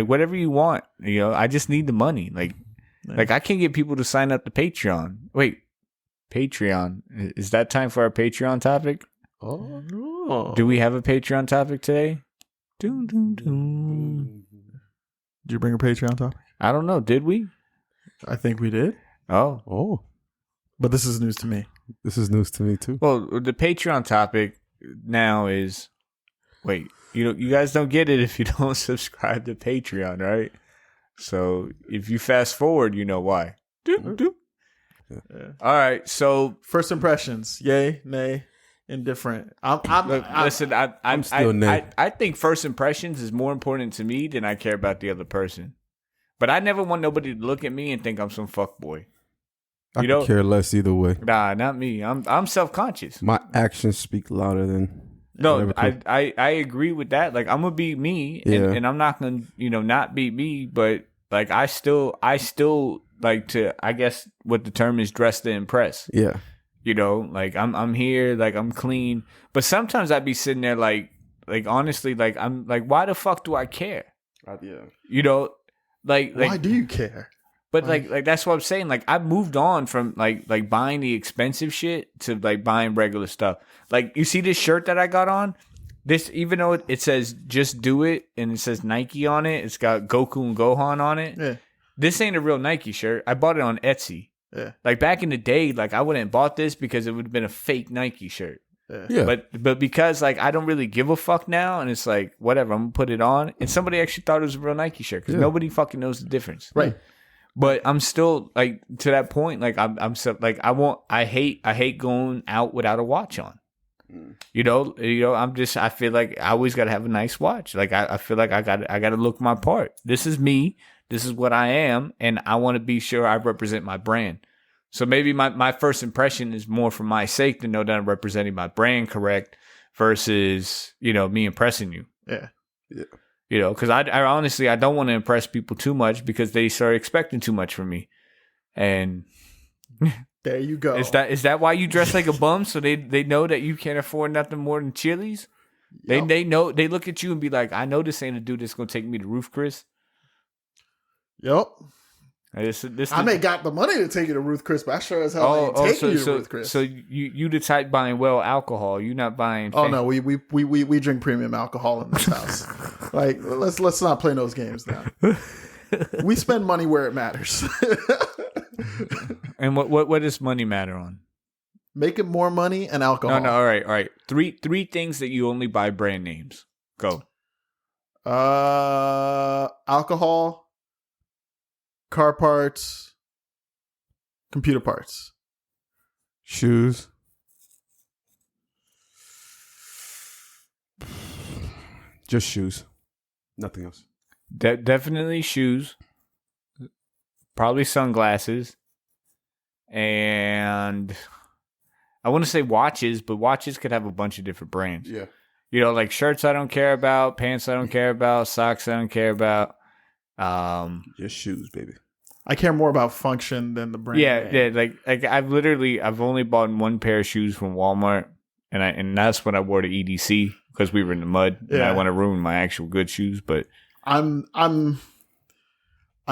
Speaker 3: whatever you want. You know, I just need the money. Like I can't get people to sign up to Patreon. Wait, Patreon. Is that time for our Patreon topic?
Speaker 2: Oh no.
Speaker 3: Do we have a Patreon topic today? Did
Speaker 2: you bring a Patreon topic?
Speaker 3: I don't know. Did we?
Speaker 2: I think we did.
Speaker 3: Oh.
Speaker 2: But this is news to me.
Speaker 1: This is news to me too.
Speaker 3: Well, the Patreon topic now is, wait, you guys don't get it if you don't subscribe to Patreon, right? So if you fast forward, you know why. Yeah. All right, so
Speaker 2: first impressions, yay, nay, indifferent.
Speaker 3: Listen, I'm still nay. I think first impressions is more important to me than I care about the other person. But I never want nobody to look at me and think I'm some fuckboy.
Speaker 1: I don't care less either way.
Speaker 3: Nah, not me. I'm self-conscious.
Speaker 1: My actions speak louder than.
Speaker 3: No, I agree with that. Like, I'm gonna be me, and I'm not gonna not be me. But like, I still like to, I guess what the term is, dress to impress.
Speaker 1: Yeah.
Speaker 3: Like I'm here, like I'm clean. But sometimes I'd be sitting there like honestly, like I'm like, why the fuck do I care?
Speaker 2: Yeah.
Speaker 3: Like
Speaker 2: why do you care?
Speaker 3: But like that's what I'm saying. Like, I've moved on from like buying the expensive shit to like buying regular stuff. Like, you see this shirt that I got on? This, even though it says "Just Do It" and it says Nike on it, it's got Goku and Gohan on it.
Speaker 2: Yeah.
Speaker 3: This ain't a real Nike shirt. I bought it on Etsy.
Speaker 2: Yeah.
Speaker 3: Like, back in the day, like, I wouldn't have bought this because it would have been a fake Nike shirt.
Speaker 2: Yeah.
Speaker 3: But because like I don't really give a fuck now, and it's like, whatever, I'm gonna put it on, and somebody actually thought it was a real Nike shirt because nobody fucking knows the difference.
Speaker 2: Right.
Speaker 3: But I'm still like, to that point, like I'm so, like, I hate going out without a watch on. I feel like I always gotta have a nice watch. Like, I feel like I gotta look my part. This is me. This is what I am, and I want to be sure I represent my brand. So maybe my first impression is more for my sake to know that I'm representing my brand correct versus, me impressing you.
Speaker 2: Yeah.
Speaker 3: Because I honestly, I don't want to impress people too much because they start expecting too much from me. And
Speaker 2: there you go.
Speaker 3: Is that why you dress like a bum? So they know that you can't afford nothing more than Chili's? Yep. They know, they look at you and be like, I know this ain't a dude that's going to take me to Roof Chris.
Speaker 2: Yep.
Speaker 3: I
Speaker 2: may got the money to take you to Ruth Chris, but I sure as hell ain't taking you to Ruth Chris.
Speaker 3: So you the type buying alcohol. You not buying.
Speaker 2: No, we drink premium alcohol in this house. Like, let's not play those games now. We spend money where it matters.
Speaker 3: And what does money matter on?
Speaker 2: Making more money and alcohol.
Speaker 3: No. All right. Three things that you only buy brand names. Go.
Speaker 2: Alcohol. Car parts, computer parts,
Speaker 1: shoes, just shoes, nothing else.
Speaker 3: Definitely shoes, probably sunglasses, and I want to say watches, but watches could have a bunch of different brands.
Speaker 1: Yeah,
Speaker 3: like shirts I don't care about, pants I don't care about, socks I don't care about.
Speaker 1: Just shoes, baby.
Speaker 2: I care more about function than the brand.
Speaker 3: Yeah. Like I've only bought one pair of shoes from Walmart, and that's when I wore to EDC because we were in the mud. Yeah. And I want to ruin my actual good shoes, but
Speaker 2: I'm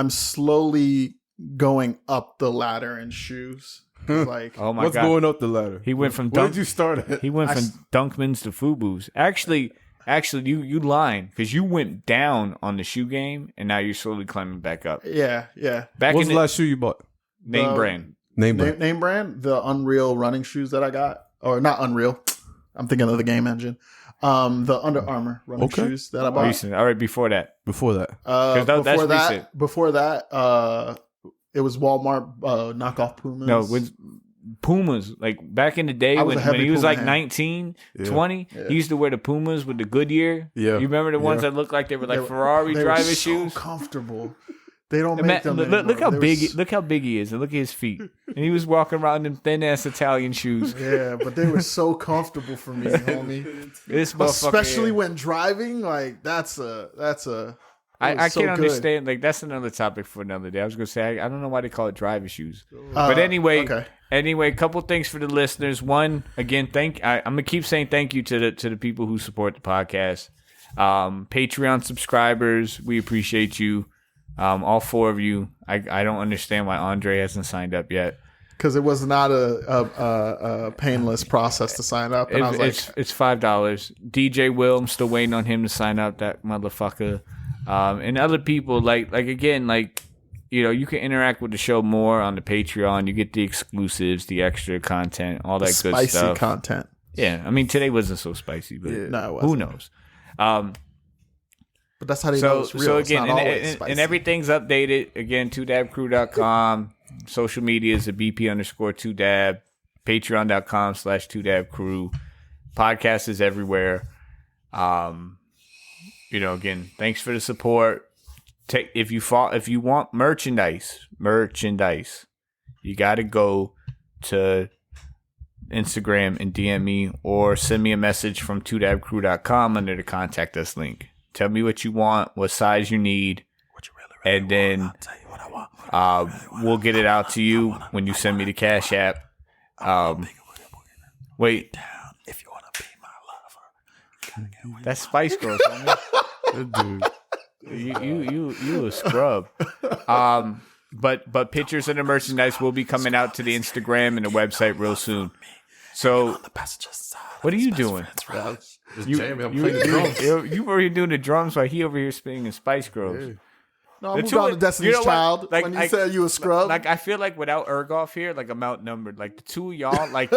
Speaker 2: slowly going up the ladder in shoes. Like,
Speaker 3: oh my
Speaker 1: God, what's going up the ladder? He went from where did you start at?
Speaker 3: He went from Dunkmans to Fubu's. Actually, you lying because you went down on the shoe game and now you're slowly climbing back up.
Speaker 2: Yeah.
Speaker 1: What's the last shoe you bought?
Speaker 3: Name brand.
Speaker 1: Name brand.
Speaker 2: Name brand. The Unreal running shoes that I got, or not Unreal. I'm thinking of the game engine. The Under Armour running shoes that I bought.
Speaker 3: Recent. All right, before that.
Speaker 1: Before that.
Speaker 2: Before that, it was Walmart knockoff Pumas.
Speaker 3: No, with Pumas. Like back in the day when he was like 19, 20, he used to wear the Pumas with the Goodyear. Yeah. You remember the ones that looked like they were like Ferrari driving shoes?
Speaker 2: So comfortable. They don't make them anymore.
Speaker 3: Look how big he is, and look at his feet. And he was walking around in thin ass Italian shoes.
Speaker 2: Yeah, but they were so comfortable for me, homie. Especially when driving, like that's a.
Speaker 3: I can't understand. Like that's another topic for another day. I was gonna say I don't know why they call it driver shoes, but anyway. Okay. Anyway, a couple things for the listeners. One, again, I'm gonna keep saying thank you to the people who support the podcast. Patreon subscribers, we appreciate you. All 4 of you. I don't understand why Andre hasn't signed up yet.
Speaker 2: Because it was not a painless process to sign up. And
Speaker 3: it's $5. DJ Will, I'm still waiting on him to sign up. That motherfucker. And other people like again, like, you know, you can interact with the show more on the Patreon. You get the exclusives, the extra content, all that good stuff.
Speaker 2: Spicy content.
Speaker 3: Yeah, I mean today wasn't so spicy, but who knows?
Speaker 2: But that's how they know it's real.
Speaker 3: So again, and everything's updated. Again, 2dabcrew.com. Social media is a BP_2dab. Patreon.com/2dabcrew. Podcast is everywhere. You know, again, thanks for the support. If you want merchandise, you got to go to Instagram and DM me or send me a message from 2dabcrew.com under the contact us link. Tell me what you want, what size you need, and then we'll get it out to you when you send me the Cash App. Wait. If you want to be my lover. That's Spice Girls, homie. Dude. You a scrub. But pictures of the merchandise will be coming out to the Instagram and the website real soon. So, what are you doing? You over here doing the drums while he over here spinning Spice Girls.
Speaker 2: Yeah. No, I moved on to Destiny's Child. Like, when you said you a scrub.
Speaker 3: Like, I feel like without Ergoff here, like I'm outnumbered. Like the two of y'all, like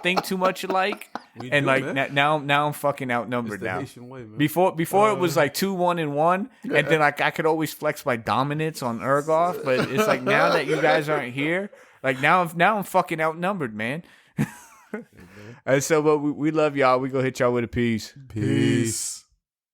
Speaker 3: think too much alike, and like now I'm fucking outnumbered now. Way, before it was like 2-1-1, and then like I could always flex my dominance on Ergoff, but it's like now that you guys aren't here, like now I'm fucking outnumbered, man. And so, but we love y'all. We go hit y'all with a peace.
Speaker 2: Peace.